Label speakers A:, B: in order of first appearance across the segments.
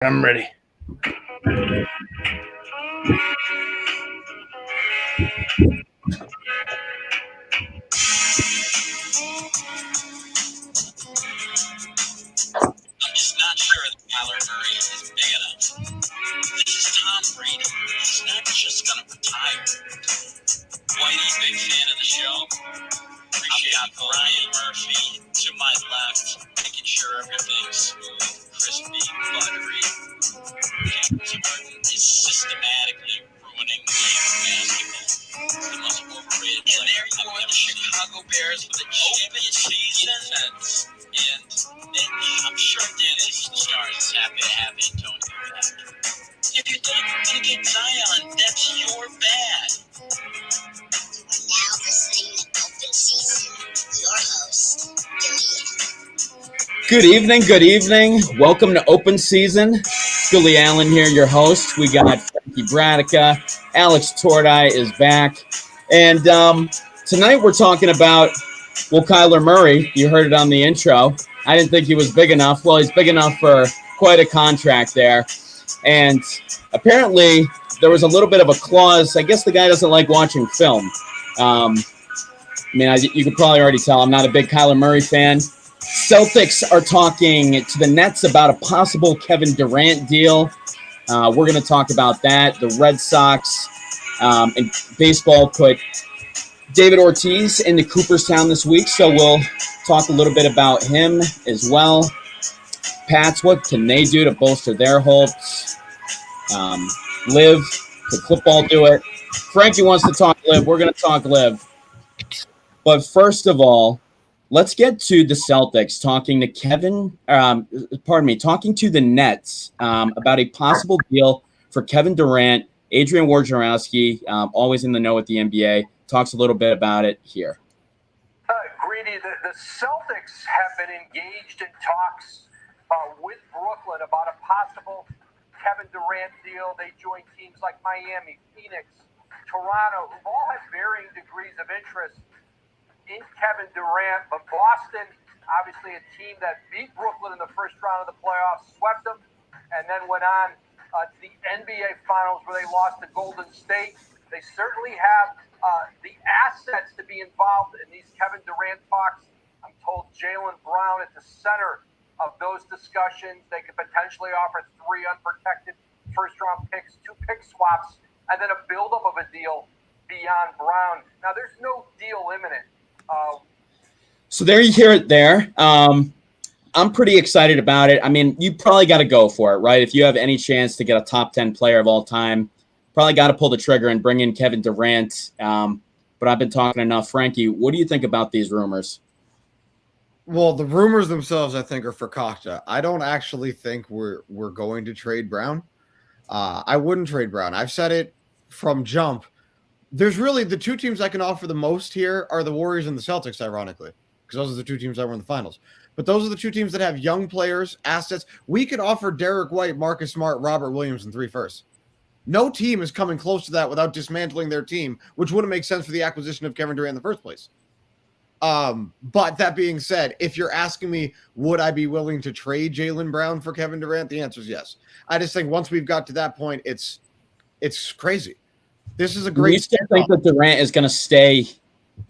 A: I'm ready.
B: I'm just not sure that Kyler Murray is big enough. This is Tom Brady. He's not just going to retire. Whitey, big fan of the show. Appreciate I've got Brian Murphy to my left, making sure everything's smooth, crispy, buttery. James Harden is systematically ruining the game of basketball. It's the most overrated player. And there you are, the Chicago Bears with a championship defense. And I'm sure Danny's the star is happy to have Antonio back. If you thought you were going to get Zion, that's your bad.
C: Now listening to Open Season, your host, Billy.
A: Good evening. Good evening. Welcome to Open Season. Billy Allen here, your host. We got Frankie Bradica. Alex Tordai is back. And tonight we're talking about, Kyler Murray. You heard it on the intro. I didn't think he was big enough. Well, he's big enough for quite a contract there. And apparently there was a little bit of a clause. I guess the guy doesn't like watching film. You could probably already tell I'm not a big Kyler Murray fan. Celtics are talking to the Nets about a possible Kevin Durant deal. We're going to talk about that. The Red Sox and baseball put David Ortiz into Cooperstown this week, so we'll talk a little bit about him as well. Pats, what can they do to bolster their hopes? LIV, could football do it? Frankie wants to talk LIV. We're going to talk LIV. But first of all, let's get to the Celtics talking to talking to the Nets about a possible deal for Kevin Durant. Adrian Wojnarowski, always in the know with the NBA, talks a little bit about it here.
D: Greedy, the Celtics have been engaged in talks with Brooklyn about a possible Kevin Durant deal. They join teams like Miami, Phoenix, Toronto, who've all had varying degrees of interest in Kevin Durant, but Boston, obviously a team that beat Brooklyn in the first round of the playoffs, swept them, and then went on to the NBA Finals where they lost to Golden State. They certainly have the assets to be involved in these Kevin Durant talks. I'm told Jaylen Brown at the center of those discussions. They could potentially offer 3 unprotected first-round picks, 2 pick swaps, and then a buildup of a deal beyond Brown. Now, there's no deal imminent.
A: So there you hear it there. I'm pretty excited about it. I mean, you probably got to go for it, right? If you have any chance to get a top 10 player of all time, probably got to pull the trigger and bring in Kevin Durant. But I've been talking enough. Frankie, what do you think about these rumors?
E: Well, the rumors themselves, I think, are fakakta. I don't actually think we're going to trade Brown. I wouldn't trade Brown. I've said it from jump. There's really the 2 teams I can offer the most here are the Warriors and the Celtics, ironically, because those are the 2 teams that were in the finals. But those are the 2 teams that have young players, assets. We could offer Derek White, Marcus Smart, Robert Williams, and 3 firsts. No team is coming close to that without dismantling their team, which wouldn't make sense for the acquisition of Kevin Durant in the first place. But that being said, if you're asking me, would I be willing to trade Jaylen Brown for Kevin Durant? The answer is yes. I just think once we've got to that point, it's crazy. This is a great.
A: You still think that Durant is going to stay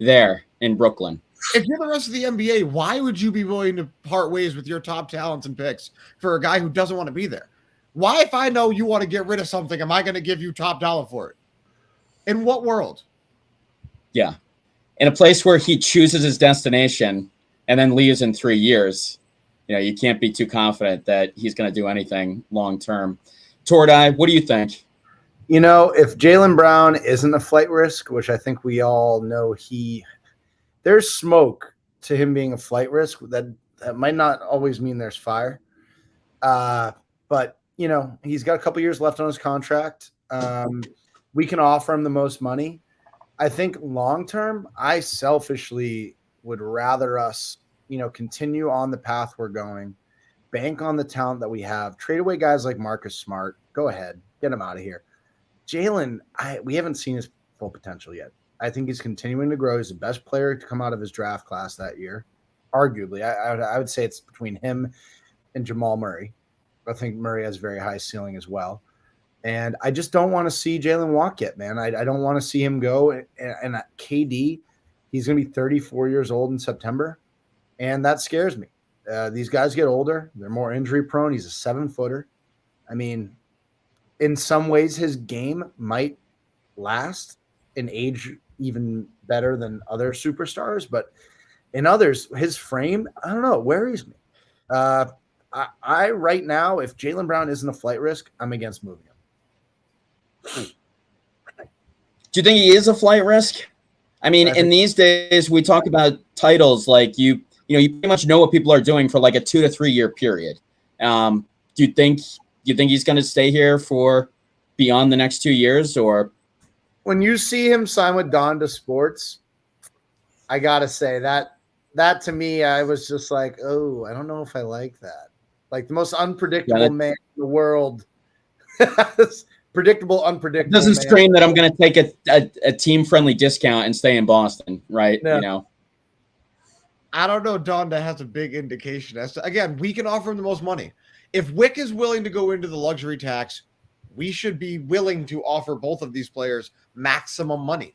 A: there in Brooklyn?
E: If you're the rest of the NBA, why would you be willing to part ways with your top talents and picks for a guy who doesn't want to be there? Why, if I know you want to get rid of something, am I going to give you top dollar for it? In what world?
A: Yeah. In a place where he chooses his destination and then leaves in 3 years, you can't be too confident that he's going to do anything long term. Tordai, what do you think?
F: If Jaylen Brown isn't a flight risk, which I think we all know there's smoke to him being a flight risk. That might not always mean there's fire. But, he's got a couple years left on his contract. We can offer him the most money. I think long-term, I selfishly would rather us, continue on the path we're going, bank on the talent that we have, trade away guys like Marcus Smart. Go ahead, get him out of here. Jaylen, we haven't seen his full potential yet. I think he's continuing to grow. He's the best player to come out of his draft class that year. Arguably, I would say it's between him and Jamal Murray. I think Murray has very high ceiling as well. And I just don't want to see Jalen walk yet, man. I don't want to see him go. And KD, he's going to be 34 years old in September, and that scares me. These guys get older. They're more injury prone. He's a 7-footer. I mean, in some ways, his game might last and age even better than other superstars. But in others, his frame, I don't know, worries me. I right now, if Jaylen Brown isn't a flight risk, I'm against moving him.
A: Do you think he is a flight risk? I mean, in these days, we talk about titles like you pretty much know what people are doing for like a 2 to 3 year period. Do you think he's going to stay here for beyond the next 2 years? Or
F: when you see him sign with Donda Sports, I gotta say that to me, I was just like, oh, I don't know if I like that. Like the most unpredictable man in the world. Predictable, unpredictable.
A: It doesn't scream that I'm going to take a team-friendly discount and stay in Boston, right?
F: No.
A: You know,
E: I don't know. Donda has a big indication as to, again, we can offer him the most money. If Wick is willing to go into the luxury tax, we should be willing to offer both of these players maximum money,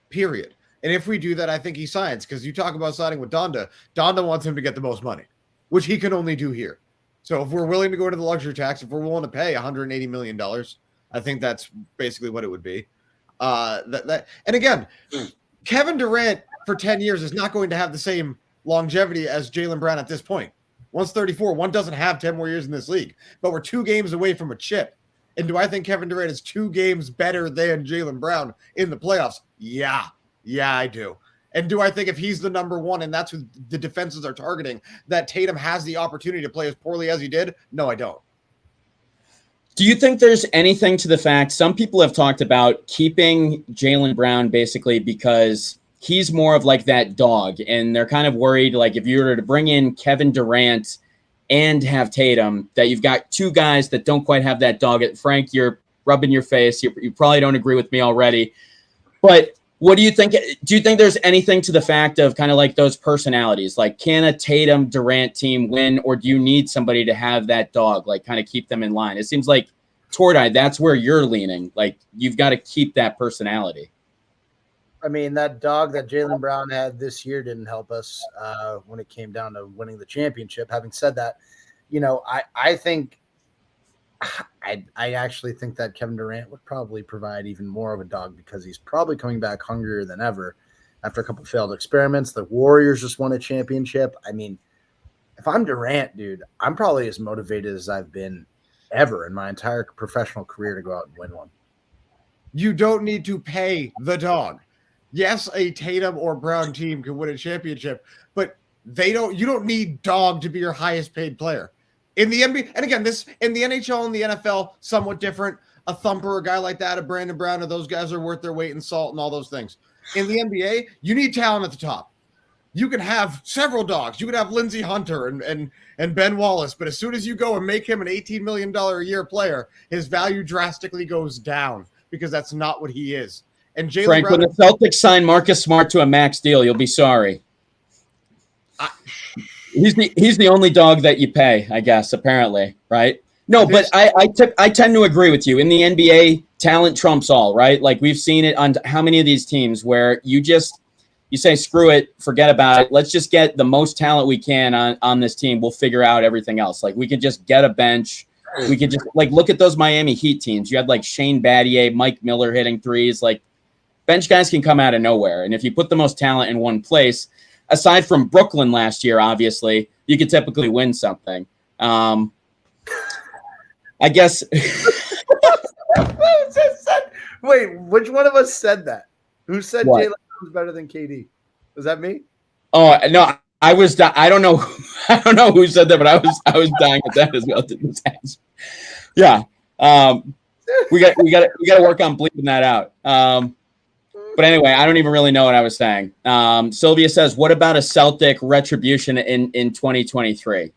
E: period. And if we do that, I think he signs, because you talk about signing with Donda. Donda wants him to get the most money, which he can only do here. So if we're willing to go into the luxury tax, if we're willing to pay $180 million, I think that's basically what it would be. And again, Kevin Durant for 10 years is not going to have the same longevity as Jaylen Brown at this point. One's 34. One doesn't have 10 more years in this league. But we're 2 games away from a chip. And do I think Kevin Durant is 2 games better than Jaylen Brown in the playoffs? Yeah. Yeah, I do. And do I think if he's the number one and that's who the defenses are targeting, that Tatum has the opportunity to play as poorly as he did? No, I don't.
A: Do you think there's anything to the fact some people have talked about keeping Jaylen Brown basically because he's more of like that dog, and they're kind of worried like if you were to bring in Kevin Durant and have Tatum, that you've got 2 guys that don't quite have that dog. Frank, you're rubbing your face. You probably don't agree with me already. But what do you think? Do you think there's anything to the fact of kind of like those personalities? Like, can a Tatum Durant team win, or do you need somebody to have that dog, like kind of keep them in line? It seems like Tordai, that's where you're leaning. Like, you've got to keep that personality.
F: I mean, that dog that Jaylen Brown had this year didn't help us when it came down to winning the championship. Having said that, I think I actually think that Kevin Durant would probably provide even more of a dog because he's probably coming back hungrier than ever after a couple failed experiments. The Warriors just won a championship. I mean, if I'm Durant, dude, I'm probably as motivated as I've been ever in my entire professional career to go out and win one.
E: You don't need to pay the dog. Yes, a Tatum or Brown team can win a championship, but you don't need dog to be your highest paid player. In the NBA, and again, this in the NHL and the NFL, somewhat different. A thumper, a guy like that, a Brandon Brown, those guys are worth their weight in salt and all those things. In the NBA, you need talent at the top. You can have several dogs. You can have Lindsey Hunter and Ben Wallace, but as soon as you go and make him an $18 million a year player, his value drastically goes down because that's not what he is. And Jaylen
A: Frank,
E: Brown,
A: when the Celtics sign Marcus Smart to a max deal, you'll be sorry. He's the only dog that you pay, I guess, apparently, right? No, but I tend to agree with you. In the NBA, talent trumps all, right? Like, we've seen it on how many of these teams where you say, screw it, forget about it. Let's just get the most talent we can on this team. We'll figure out everything else. Like, we could just get a bench. We could just, like, look at those Miami Heat teams. You had, like, Shane Battier, Mike Miller hitting threes. Like, bench guys can come out of nowhere. And if you put the most talent in one place, aside from Brooklyn last year, obviously, you could typically win something. I guess.
F: Wait, which one of us said that? Who said
A: What?
F: Jaylen was better than KD? Was that me?
A: Oh no, I was. I don't know. I don't know who said that, but I was dying at that as well. Yeah. We got to work on bleeping that out. But anyway, I don't even really know what I was saying. Sylvia says, what about a Celtic retribution in 2023?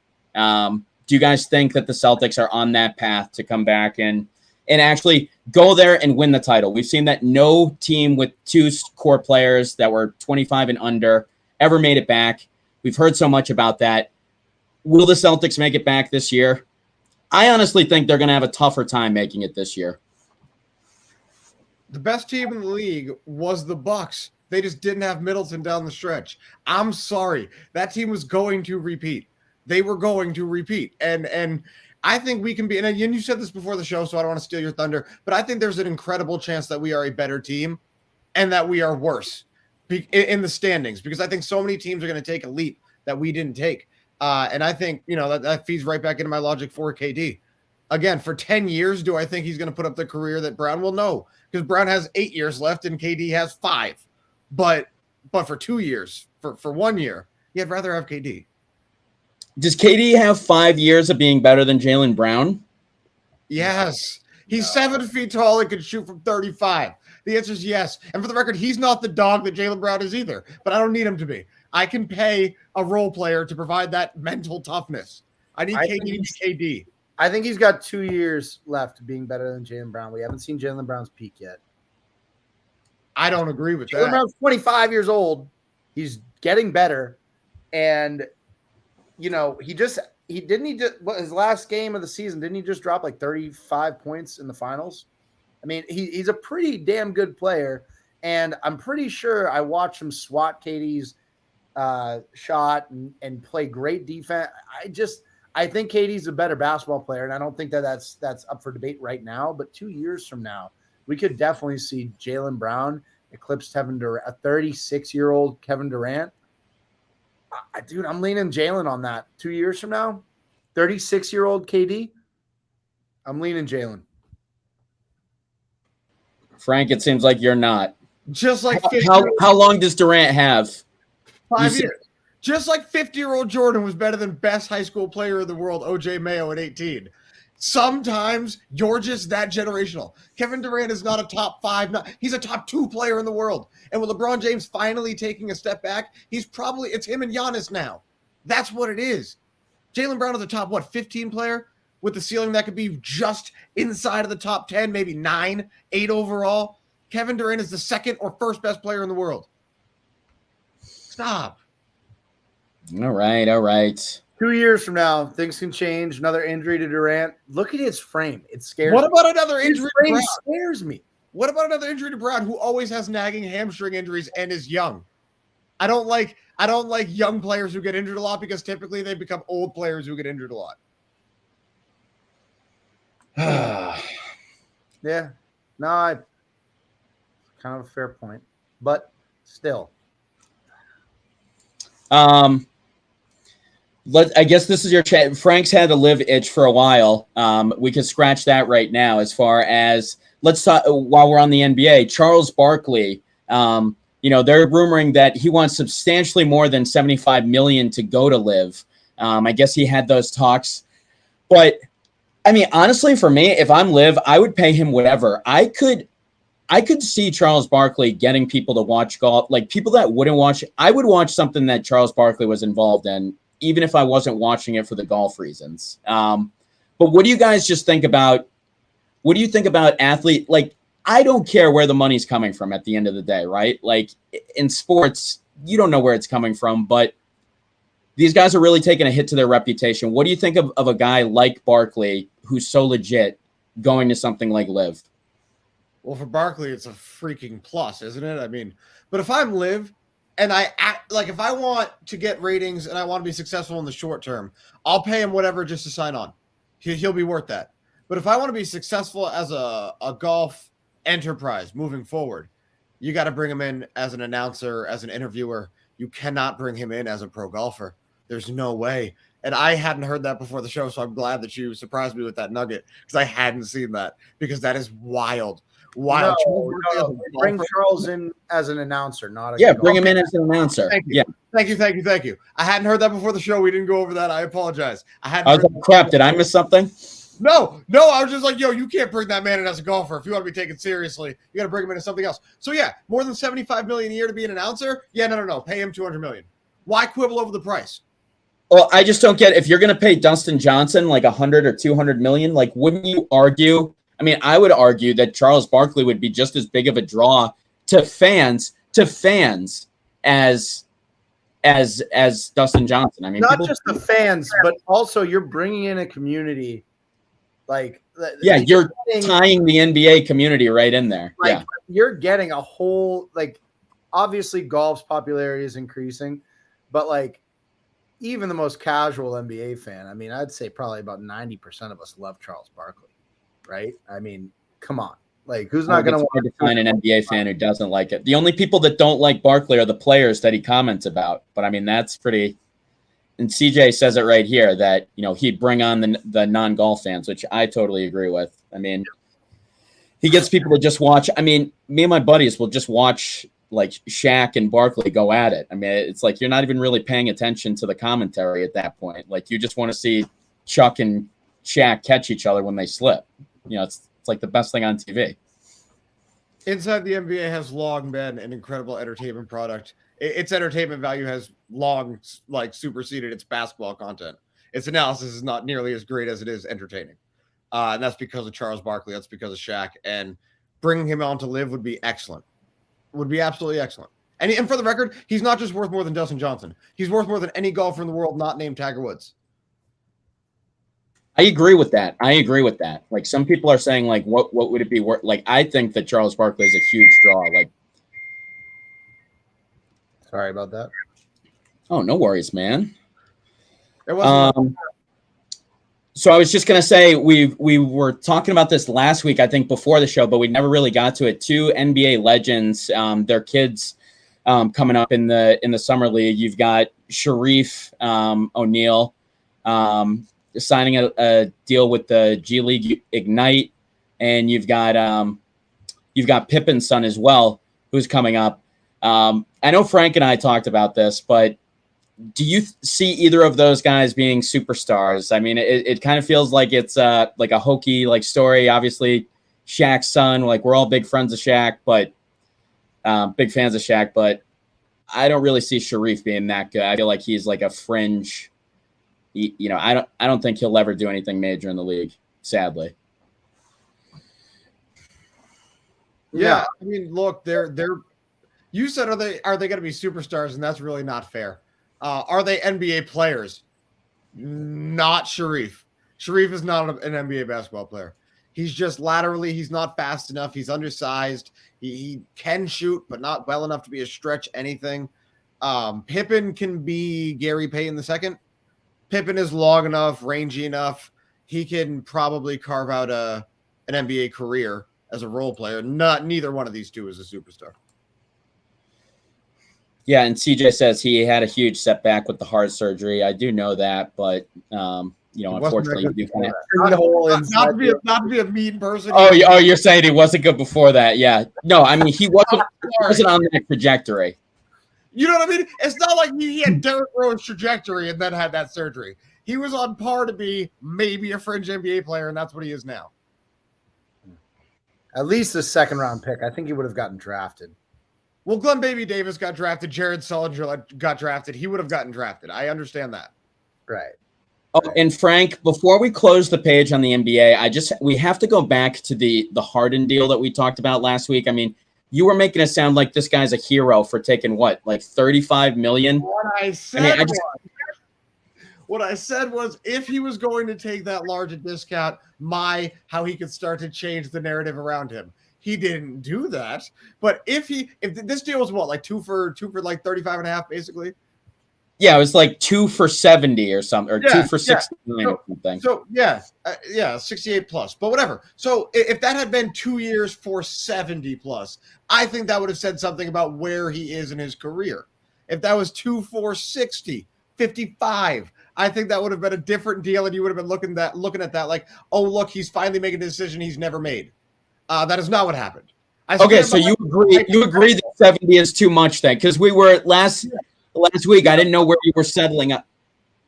A: Do you guys think that the Celtics are on that path to come back and actually go there and win the title? We've seen that no team with 2 core players that were 25 and under ever made it back. We've heard so much about that. Will the Celtics make it back this year? I honestly think they're going to have a tougher time making it this year.
E: The best team in the league was the Bucks. They just didn't have Middleton down the stretch. I'm sorry. That team was going to repeat. They were going to repeat. And I think we can be, and you said this before the show, so I don't want to steal your thunder, but I think there's an incredible chance that we are a better team and that we are worse in the standings, because I think so many teams are going to take a leap that we didn't take. And I think, that feeds right back into my logic for KD. Again, for 10 years, do I think he's going to put up the career that Brown will? No, because Brown has 8 years left and KD has 5. But for 2 years, for 1 year, I'd rather have KD.
A: Does KD have 5 years of being better than Jaylen Brown?
E: Yes. He's 7 feet tall and can shoot from 35. The answer is yes. And for the record, he's not the dog that Jaylen Brown is either, but I don't need him to be. I can pay a role player to provide that mental toughness. I need KD to be KD.
F: I think he's got 2 years left being better than Jaylen Brown. We haven't seen Jaylen Brown's peak yet.
E: I don't agree with
F: Jaylen
E: that.
F: Brown's 25 years old. He's getting better. And, his last game of the season, didn't he just drop like 35 points in the finals? I mean, he's a pretty damn good player. And I'm pretty sure I watched him swat KD's shot and play great defense. I think KD's a better basketball player, and I don't think that's up for debate right now. But 2 years from now, we could definitely see Jaylen Brown eclipse Kevin Durant, a 36-year-old Kevin Durant. Dude, I'm leaning Jaylen on that. 2 years from now, 36-year-old KD, I'm leaning Jaylen.
A: Frank, it seems like you're not.
E: Just like
A: how long does Durant have?
E: 5 years. Just like 50-year-old Jordan was better than best high school player in the world, O.J. Mayo at 18. Sometimes you're just that generational. Kevin Durant is not a top 5. He's a top 2 player in the world. And with LeBron James finally taking a step back, it's him and Giannis now. That's what it is. Jaylen Brown is a top, 15 player with the ceiling that could be just inside of the top 10, maybe 9, 8 overall. Kevin Durant is the second or first best player in the world. Stop.
A: All right.
F: 2 years from now, things can change. Another injury to Durant. Look at his frame. It scares me.
E: What about another injury to Brown?
F: Scares me.
E: What about another injury to Brown, who always has nagging hamstring injuries and is young? I don't like young players who get injured a lot, because typically they become old players who get injured a lot.
F: Yeah. No, kind of a fair point. But still.
A: I guess this is your chat. Frank's had a live itch for a while. We could scratch that right now. As far as, let's talk while we're on the NBA. Charles Barkley. They're rumoring that he wants substantially more than $75 million to go to live. I guess he had those talks, but I mean, honestly, for me, if I'm live, I would pay him whatever. I could see Charles Barkley getting people to watch golf, like people that wouldn't watch. I would watch something that Charles Barkley was involved in, even if I wasn't watching it for the golf reasons. But what do you guys just think about? What do you think about athlete? Like, I don't care where the money's coming from at the end of the day, right? Like in sports, you don't know where it's coming from, but these guys are really taking a hit to their reputation. What do you think of a guy like Barkley, who's so legit, going to something like live?
E: Well, for Barkley, it's a freaking plus, isn't it? I mean, but if I'm live, and if I want to get ratings and I want to be successful in the short term, I'll pay him whatever just to sign on. He'll be worth that. But if I want to be successful as a golf enterprise moving forward, you got to bring him in as an announcer, as an interviewer. You cannot bring him in as a pro golfer. There's no way. And I hadn't heard that before the show, so I'm glad that you surprised me with that nugget, because I hadn't seen that, because that is wild. Wild.
F: No. Bring Charles in as an announcer, not a
A: bring him in as an announcer.
E: Thank you.
A: Yeah.
E: Thank you. I hadn't heard that before the show. We didn't go over that. I apologize.
A: I was like, crap, did I miss something?
E: No, I was just like, you can't bring that man in as a golfer. If you want to be taken seriously, you got to bring him into something else. So yeah, more than $75 million a year to be an announcer. Yeah, no. Pay him $200 million. Why quibble over the price?
A: Well, I just don't get it. If you're going to pay Dustin Johnson like $100 or $200 million, like, wouldn't you argue? I mean, I would argue that Charles Barkley would be just as big of a draw to fans as Dustin Johnson. I mean,
F: not just the fans, but also you're bringing in a community Like,
A: yeah, you're tying the NBA community right in there.
F: Like,
A: yeah,
F: you're getting a whole, like, obviously golf's popularity is increasing, but like even the most casual NBA fan, I mean, I'd say probably about 90% of us love Charles Barkley, right? I mean, come on. Like, who's not going to want
A: to find an NBA fan who doesn't like it? The only people that don't like Barkley are the players that he comments about. But I mean, that's pretty. And CJ says it right here that, you know, he'd bring on the non-golf fans, which I totally agree with. I mean, he gets people to just watch. I mean, me and my buddies will just watch like Shaq and Barkley go at it. I mean, it's like you're not even really paying attention to the commentary at that point. Like, you just want to see Chuck and Shaq catch each other when they slip. You know, it's like the best thing on TV.
E: Inside the NBA has long been an incredible entertainment product. Its entertainment value has long, like, superseded its basketball content. Its analysis is not nearly as great as it is entertaining. And that's because of Charles Barkley. That's because of Shaq. And bringing him on to LIV would be excellent. Would be absolutely excellent. And for the record, he's not just worth more than Dustin Johnson. He's worth more than any golfer in the world not named Tiger Woods.
A: I agree with that. Like, some people are saying, like, what would it be worth? Like, I think that Charles Barkley is a huge draw. Like,
F: sorry about that.
A: Oh, no worries, man.
E: It wasn't.
A: So I was just gonna say we were talking about this last week, I think, before the show, but we never really got to it. Two NBA legends, their kids coming up in the summer league. You've got Sharif O'Neal signing a deal with the G League Ignite, and you've got Pippen's son as well, who's coming up. I know Frank and I talked about this, but do you see either of those guys being superstars? I mean, it kind of feels like it's like a hokey like story. Obviously, Shaq's son, like, we're all big friends of Shaq, but big fans of Shaq, but I don't really see Sharif being that good. I feel like he's like a fringe. You know, I don't think he'll ever do anything major in the league, sadly.
E: Yeah, I mean, look, they're. You said are they going to be superstars, and that's really not fair. Are they NBA players? Not Sharif. Sharif is not an NBA basketball player. He's just laterally. He's not fast enough. He's undersized. He can shoot, but not well enough to be a stretch anything. Pippen can be Gary Payton II. Pippen is long enough, rangy enough. He can probably carve out an NBA career as a role player. Neither one of these two is a superstar.
A: Yeah, and CJ says he had a huge setback with the heart surgery. I do know that, but you know, unfortunately, you do kind of
E: not to be a mean person.
A: Oh, you're saying he wasn't good before that? Yeah, no, I mean, he wasn't on that trajectory.
E: You know what I mean? It's not like he had Derrick Rose trajectory and then had that surgery. He was on par to be maybe a fringe NBA player, and that's what he is now.
F: At least a second-round pick. I think he would have gotten drafted.
E: Well, Glenn Baby Davis got drafted. Jared Sullinger got drafted. He would have gotten drafted. I understand that.
F: Right.
A: Oh, and Frank, before we close the page on the NBA, we have to go back to the Harden deal that we talked about last week. I mean, you were making it sound like this guy's a hero for taking what, like $35 million?
E: What I said was if he was going to take that large a discount, how he could start to change the narrative around him. He didn't do that. But if this deal was what, like two for like 35 and a half, basically.
A: Yeah, it was like 2 for 70 or something, or 2 for 69 or something.
E: So yeah, 68 plus, but whatever. So if that had been 2 years for 70 plus, I think that would have said something about where he is in his career. If that was 2 for 60, 55, I think that would have been a different deal, and you would have been looking at that like, oh look, he's finally making a decision he's never made. That is not what happened.
A: Okay, so you agree that 70 is too much then? Because we were last week, I didn't know where you were settling up.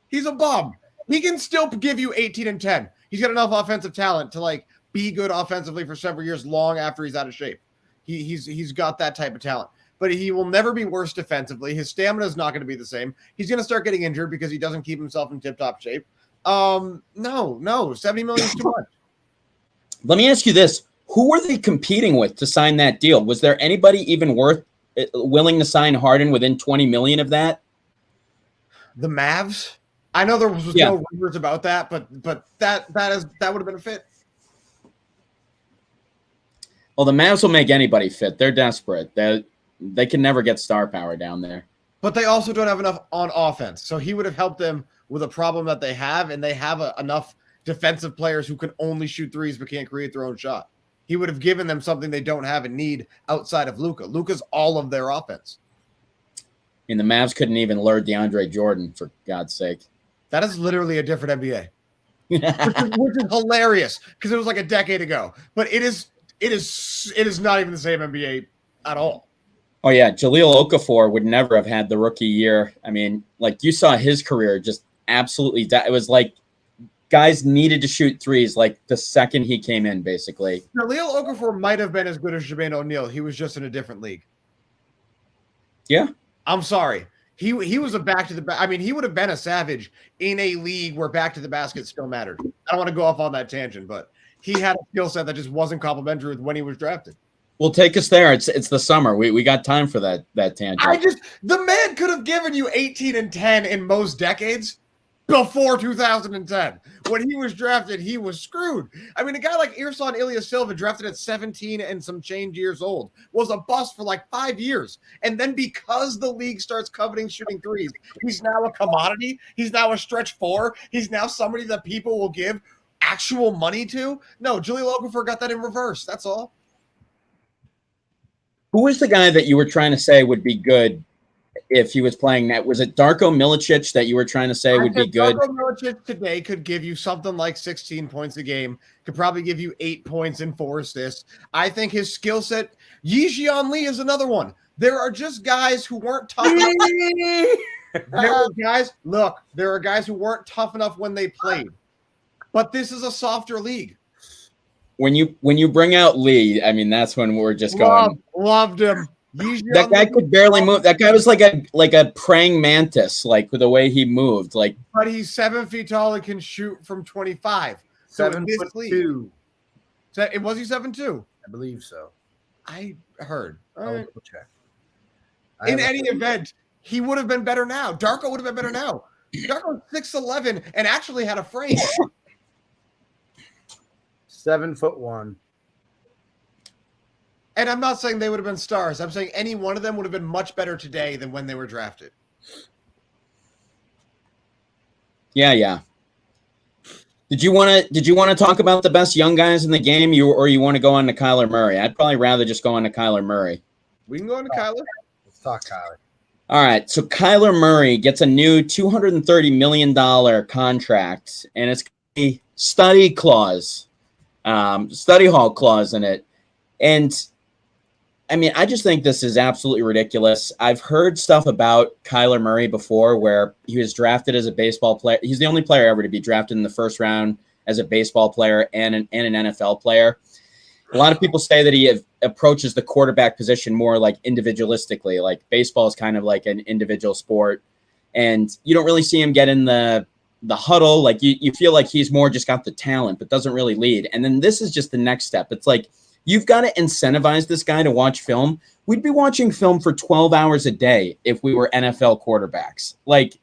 E: He's a bum. He can still give you 18 and 10. He's got enough offensive talent to like be good offensively for several years long after he's out of shape. He's got that type of talent. But he will never be worse defensively. His stamina is not going to be the same. He's going to start getting injured because he doesn't keep himself in tip-top shape. No, 70 million is too much.
A: Let me ask you this. Who were they competing with to sign that deal? Was there anybody even willing to sign Harden within 20 million of that?
E: The Mavs? I know there was
A: Yeah.
E: no rumors about that, but that would have been a fit.
A: Well, the Mavs will make anybody fit. They're desperate. They can never get star power down there.
E: But they also don't have enough on offense. So he would have helped them with a problem that they have, and they have enough defensive players who can only shoot threes but can't create their own shot. He would have given them something they don't have and need outside of Luka. Luka's all of their offense.
A: And the Mavs couldn't even lure DeAndre Jordan, for God's sake.
E: That is literally a different NBA, which is hilarious because it was like a decade ago. But it is not even the same NBA at all.
A: Oh, yeah. Jahlil Okafor would never have had the rookie year. I mean, like you saw his career just absolutely it was like guys needed to shoot threes like the second he came in, basically.
E: Jahlil Okafor might have been as good as Jermaine O'Neal. He was just in a different league.
A: Yeah.
E: I'm sorry. He was a back to the back. I mean, he would have been a Savage in a league where back to the basket still mattered. I don't want to go off on that tangent, but he had a skill set that just wasn't complementary with when he was drafted.
A: Well, take us there. It's the summer. We got time for that tangent.
E: The man could have given you 18 and 10 in most decades before 2010. When he was drafted, he was screwed. I mean, a guy like Ersan Ilyasova, drafted at 17 and some change years old, was a bust for like 5 years. And then because the league starts coveting shooting threes, he's now a commodity. He's now a stretch four. He's now somebody that people will give actual money to. No, Jahlil Okafor got that in reverse. That's all.
A: Who was the guy that you were trying to say would be good if he was playing that? Was it Darko Milicic that you were trying to say would be good?
E: Darko Milicic today could give you something like 16 points a game, could probably give you 8 points and 4 assists. I think his skill set, Yi-Jian Lee is another one. There are just guys who weren't tough enough. There are guys who weren't tough enough when they played. But this is a softer league.
A: When you bring out Lee, I mean, that's when we're just going.
E: Loved him.
A: That guy could barely move. That guy was like a praying mantis, like with the way he moved. Like,
E: but he's 7 feet tall and can shoot from 25. So
F: 7'2".
E: Was he 7'2"?
F: I believe so.
E: I heard.
F: I'll double check.
E: In any event, he would have been better now. Darko would have been better now. Darko was 6'11" and actually had a frame.
F: 7'1".
E: And I'm not saying they would have been stars. I'm saying any one of them would have been much better today than when they were drafted.
A: Yeah. Did you want to talk about the best young guys in the game, or you want to go on to Kyler Murray? I'd probably rather just go on to Kyler Murray.
E: We can go on to Kyler.
F: Let's talk Kyler.
A: All right, so Kyler Murray gets a new $230 million contract, and it's a study clause, study hall clause in it. And I mean, I just think this is absolutely ridiculous. I've heard stuff about Kyler Murray before where he was drafted as a baseball player. He's the only player ever to be drafted in the first round as a baseball player and an NFL player. A lot of people say that he approaches the quarterback position more like individualistically, like baseball is kind of like an individual sport. And you don't really see him get in the huddle. Like you feel like he's more just got the talent, but doesn't really lead. And then this is just the next step. It's like, you've got to incentivize this guy to watch film. We'd be watching film for 12 hours a day if we were NFL quarterbacks. Like,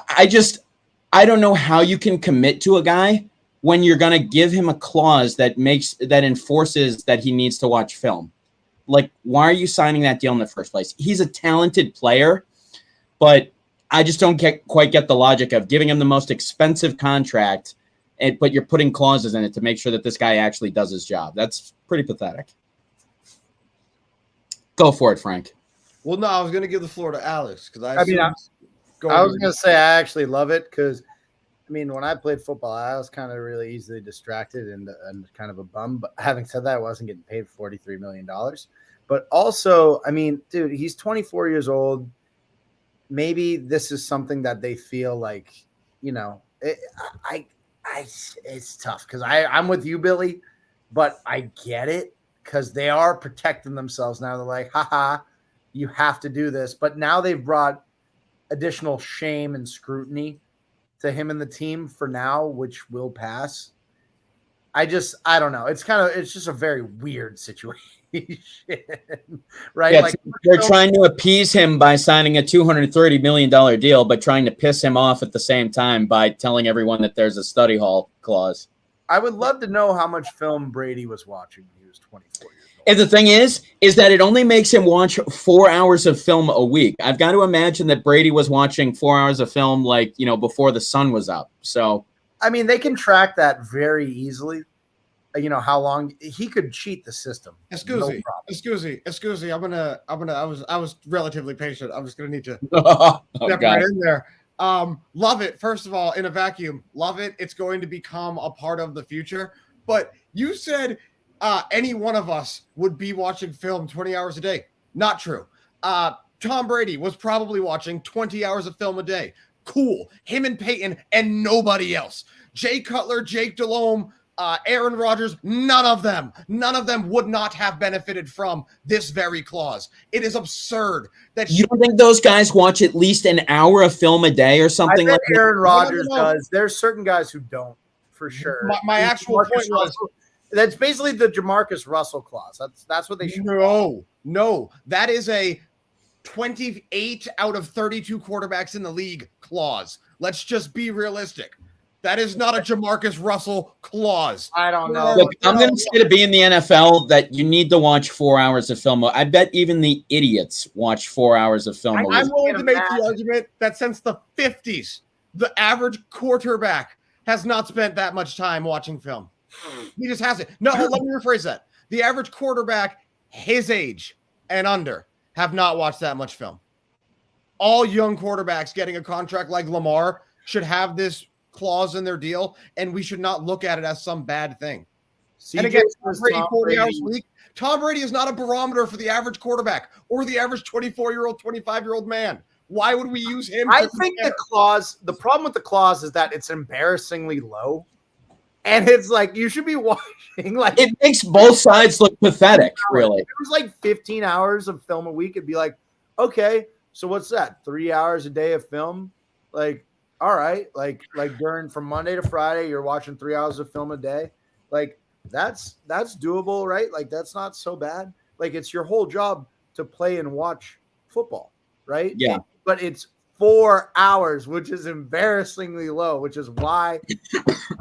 A: I don't know how you can commit to a guy when you're going to give him a clause that enforces that he needs to watch film. Like, why are you signing that deal in the first place? He's a talented player, but I just don't quite get the logic of giving him the most expensive contract, but you're putting clauses in it to make sure that this guy actually does his job. That's pretty pathetic. Go for it, Frank.
E: Well, no, I was going to give the floor to Alex because I
F: was going to say I actually love it because, I mean, when I played football, I was kind of really easily distracted and kind of a bum. But having said that, I wasn't getting paid $43 million. But also, I mean, dude, he's 24 years old. Maybe this is something that they feel like, you know, it's tough because I'm with you, Billy, but I get it because they are protecting themselves now. They're like, haha, you have to do this. But now they've brought additional shame and scrutiny to him and the team for now, which will pass. I don't know. It's just a very weird situation. right?
A: Yeah,
F: Like
A: they're trying to appease him by signing a $230 million deal, but trying to piss him off at the same time by telling everyone that there's a study hall clause.
F: I would love to know how much film Brady was watching when he was 24 years old.
A: And the thing is that it only makes him watch 4 hours of film a week. I've got to imagine that Brady was watching 4 hours of film, like, before the sun was up. So,
F: I mean, they can track that very easily. How long he could cheat the system.
E: Excuse me. I was relatively patient. I'm just gonna need to step right in there. Love it. First of all, in a vacuum, love it. It's going to become a part of the future. But you said any one of us would be watching film 20 hours a day. Not true. Tom Brady was probably watching 20 hours of film a day. Cool. Him and Peyton and nobody else. Jay Cutler, Jake Delhomme, Aaron Rodgers, none of them would not have benefited from this very clause. It is absurd that
A: you don't think those guys watch at least an hour of film a day or something
F: I bet
A: like
F: Aaron Rodgers does. There's certain guys who don't, for sure.
E: My actual point was
F: that's basically the Jamarcus Russell clause. That's what they should.
E: No, that is a 28 out of 32 quarterbacks in the league clause. Let's just be realistic. That is not a Jamarcus Russell clause.
F: I don't know.
A: Look, I'm going to say to be in the NFL that you need to watch 4 hours of film. I bet even the idiots watch 4 hours of film.
E: I'm willing to make the argument that since the 50s, the average quarterback has not spent that much time watching film. He just hasn't. No, let me rephrase that. The average quarterback, his age and under, have not watched that much film. All young quarterbacks getting a contract like Lamar should have this clause in their deal, and we should not look at it as some bad thing. And again, Tom Brady, 40 hours a week. Tom Brady is not a barometer for the average quarterback or the average 24-year-old, 25-year-old man. Why would we use him?
F: I think the problem with the clause is that it's embarrassingly low. And it's like, you should be watching. Like,
A: it makes both sides look pathetic, really.
F: If it was like 15 hours of film a week, it'd be like, okay, so what's that? 3 hours a day of film? Like, all right, like during from Monday to Friday, you're watching 3 hours of film a day. Like that's doable, right? Like that's not so bad. Like it's your whole job to play and watch football, right?
A: Yeah.
F: But it's 4 hours, which is embarrassingly low, which is why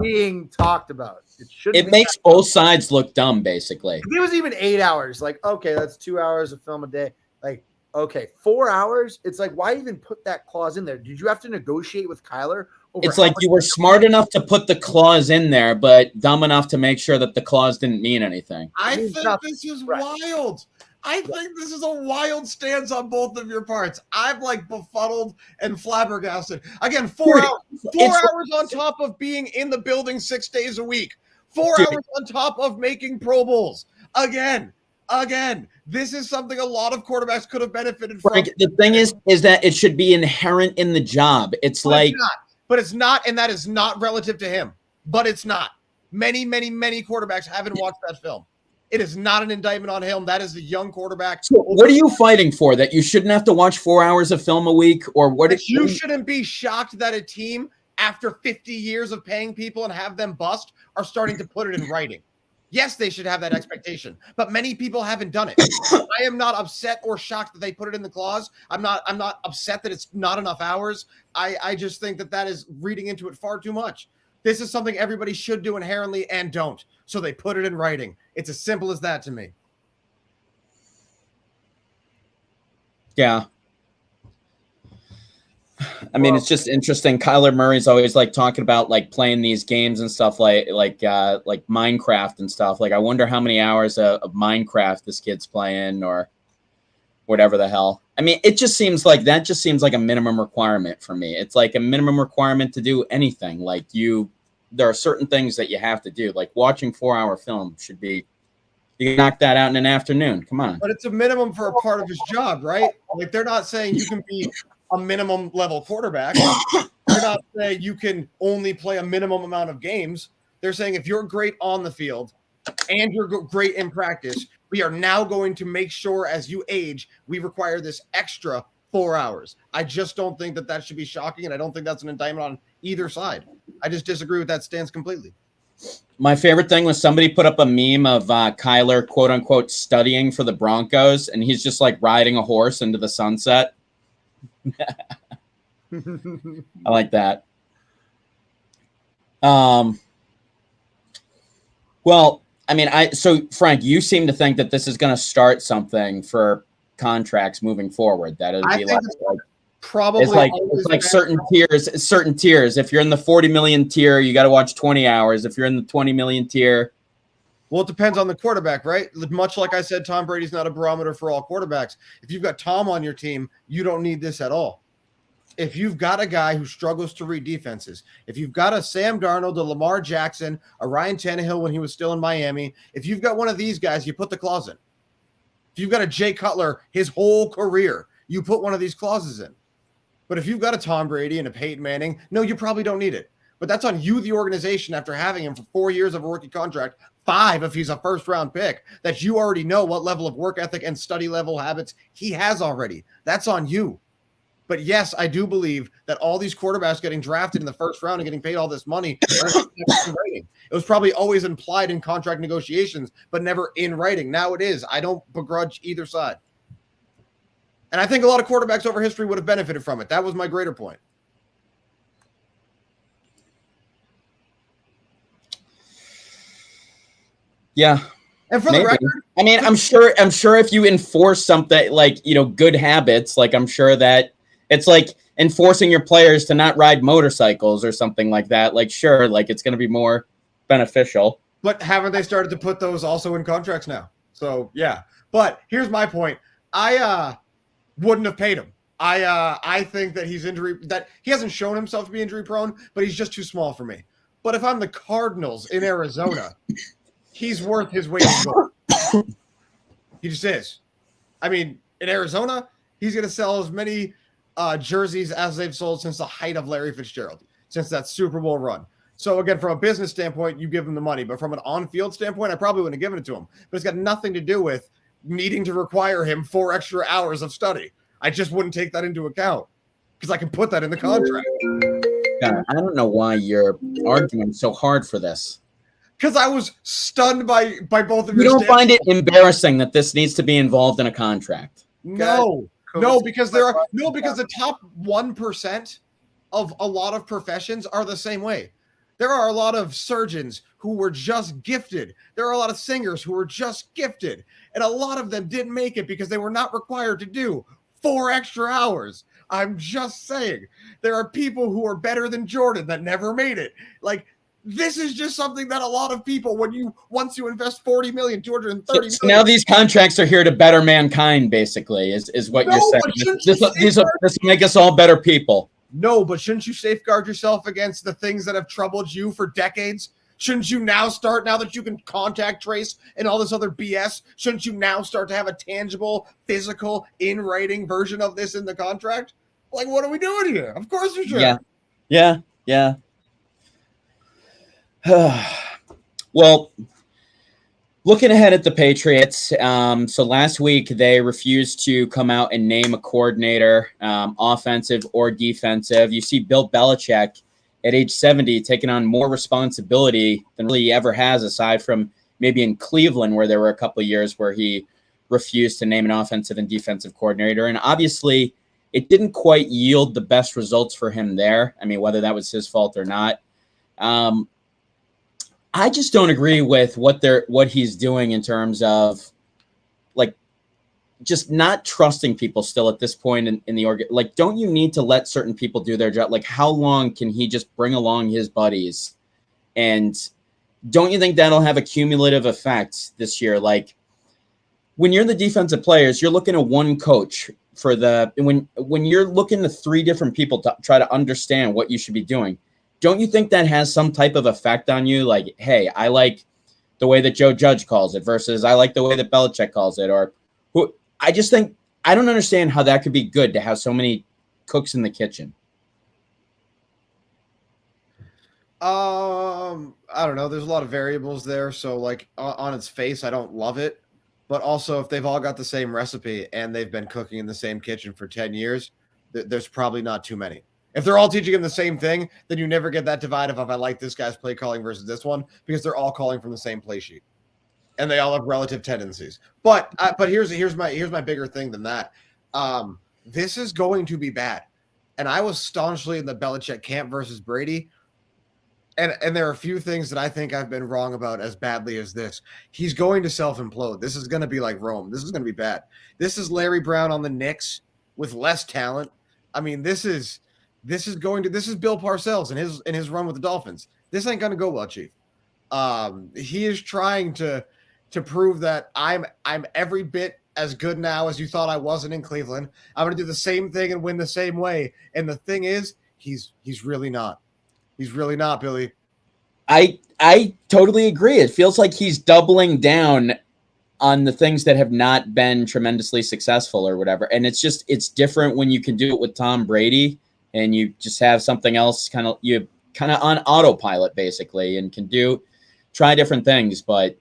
F: being talked about.
A: It makes both sides look dumb, basically.
F: If it was even 8 hours, like, okay, that's 2 hours of film a day. Like, okay, 4 hours. It's like, why even put that clause in there? Did you have to negotiate with Kyler?
A: It's like you were smart enough to put the clause in there, but dumb enough to make sure that the clause didn't mean anything.
E: I think this is wild. I think this is a wild stance on both of your parts. I'm like befuddled and flabbergasted. Again, 4 hours. 4 hours on top of being in the building 6 days a week. 4 hours on top of making Pro Bowls. Again, this is something a lot of quarterbacks could have benefited from.
A: Frank, the thing is that it should be inherent in the job. It's
E: but it's not, and that is not relative to him. But it's not. Many quarterbacks haven't watched that film. It is not an indictment on him. That is the young quarterback.
A: So what are you fighting for? That you shouldn't have to watch 4 hours of film a week, or what?
E: You shouldn't be shocked that a team, after 50 years of paying people and have them bust, are starting to put it in writing. Yes, they should have that expectation, but many people haven't done it. I am not upset or shocked that they put it in the clause. I'm not upset that it's not enough hours. I just think that is reading into it far too much. This is something everybody should do inherently and don't. So they put it in writing. It's as simple as that to me.
A: Yeah. I mean, it's just interesting. Kyler Murray's always like talking about like playing these games and stuff like Minecraft and stuff. Like, I wonder how many hours of Minecraft this kid's playing or whatever the hell. I mean, it just seems like a minimum requirement for me. It's like a minimum requirement to do anything. Like there are certain things that you have to do. Like watching 4 hour film should be, you can knock that out in an afternoon. Come on.
E: But it's a minimum for a part of his job, right? Like they're not saying you can be a minimum level quarterback. They're not saying you can only play a minimum amount of games. They're saying if you're great on the field and you're great in practice, we are now going to make sure as you age, we require this extra 4 hours. I just don't think that should be shocking, and I don't think that's an indictment on either side. I just disagree with that stance completely.
A: My favorite thing was somebody put up a meme of Kyler, quote unquote, studying for the Broncos, and he's just like riding a horse into the sunset. I like that. Well, I mean, so Frank, you seem to think that this is going to start something for contracts moving forward. That it'll be like
E: probably
A: it's like certain tiers. If you're in the 40 million tier, you got to watch 20 hours. If you're in the 20 million tier,
E: well, it depends on the quarterback, right? Much like I said, Tom Brady's not a barometer for all quarterbacks. If you've got Tom on your team, you don't need this at all. If you've got a guy who struggles to read defenses, if you've got a Sam Darnold, a Lamar Jackson, a Ryan Tannehill when he was still in Miami, if you've got one of these guys, you put the clause in. If you've got a Jay Cutler, his whole career, you put one of these clauses in. But if you've got a Tom Brady and a Peyton Manning, no, you probably don't need it. But that's on you, the organization, after having him for 4 years of a rookie contract, 5 if he's a first-round pick, that you already know what level of work ethic and study level habits he has already. That's on you. But yes, I do believe that all these quarterbacks getting drafted in the first round and getting paid all this money are in writing. It was probably always implied in contract negotiations, but never in writing. Now it is. I don't begrudge either side. And I think a lot of quarterbacks over history would have benefited from it. That was my greater point.
A: Yeah.
E: And for the record,
A: I mean, I'm sure if you enforce something like, good habits, like I'm sure that it's like enforcing your players to not ride motorcycles or something like that. Like, sure, like it's going to be more beneficial.
E: But haven't they started to put those also in contracts now? So, yeah. But here's my point. I wouldn't have paid him. I think that that he hasn't shown himself to be injury prone, but he's just too small for me. But if I'm the Cardinals in Arizona, he's worth his weight in gold. He just is. I mean, in Arizona, he's going to sell as many jerseys as they've sold since the height of Larry Fitzgerald, since that Super Bowl run. So again, from a business standpoint, you give him the money, but from an on-field standpoint, I probably wouldn't have given it to him. But it's got nothing to do with needing to require him 4 extra hours of study. I just wouldn't take that into account because I can put that in the contract.
A: God, I don't know why you're arguing so hard for this.
E: Because I was stunned by both of
A: you. You don't find it embarrassing that this needs to be involved in a contract?
E: No, because the top 1% of a lot of professions are the same way. There are a lot of surgeons who were just gifted. There are a lot of singers who were just gifted. And a lot of them didn't make it because they were not required to do 4 extra hours. I'm just saying. There are people who are better than Jordan that never made it. Like, this is just something that a lot of people, once you invest $40 million, $230 million.
A: So now these contracts are here to better mankind, basically, is what you're saying. This will make us all better people.
E: No, but shouldn't you safeguard yourself against the things that have troubled you for decades? Shouldn't you now that you can contact trace and all this other BS, shouldn't you now start to have a tangible, physical, in-writing version of this in the contract? Like, what are we doing here? Of course you should.
A: Yeah. Well, looking ahead at the Patriots, so last week they refused to come out and name a coordinator, offensive or defensive. You see Bill Belichick at age 70 taking on more responsibility than really he ever has, aside from maybe in Cleveland, where there were a couple of years where he refused to name an offensive and defensive coordinator. And obviously it didn't quite yield the best results for him there. I mean, whether that was his fault or not. I just don't agree with what he's doing in terms of like just not trusting people still at this point in the org. Like, don't you need to let certain people do their job? Like, how long can he just bring along his buddies? And don't you think that'll have a cumulative effect this year? Like, when you're the defensive players, you're looking at one coach for when you're looking to 3 different people to try to understand what you should be doing. Don't you think that has some type of effect on you? Like, hey, I like the way that Joe Judge calls it versus I like the way that Belichick calls it. Or I just think I don't understand how that could be good to have so many cooks in the kitchen.
E: I don't know. There's a lot of variables there. So, like, on its face, I don't love it. But also, if they've all got the same recipe and they've been cooking in the same kitchen for 10 years, there's probably not too many. If they're all teaching him the same thing, then you never get that divide of if I like this guy's play calling versus this one, because they're all calling from the same play sheet, and they all have relative tendencies. But here's my bigger thing than that. This is going to be bad, and I was staunchly in the Belichick camp versus Brady. And there are a few things that I think I've been wrong about as badly as this. He's going to self-implode. This is going to be like Rome. This is going to be bad. This is Larry Brown on the Knicks with less talent. I mean, this is Bill Parcells in his run with the Dolphins. This ain't gonna go well, Chief. He is trying to prove that I'm every bit as good now as you thought I wasn't in Cleveland. I'm gonna do the same thing and win the same way. And the thing is, he's really not. He's really not, Billy.
A: I totally agree. It feels like he's doubling down on the things that have not been tremendously successful or whatever. And it's different when you can do it with Tom Brady and you just have something else kind of on autopilot basically and can try different things. But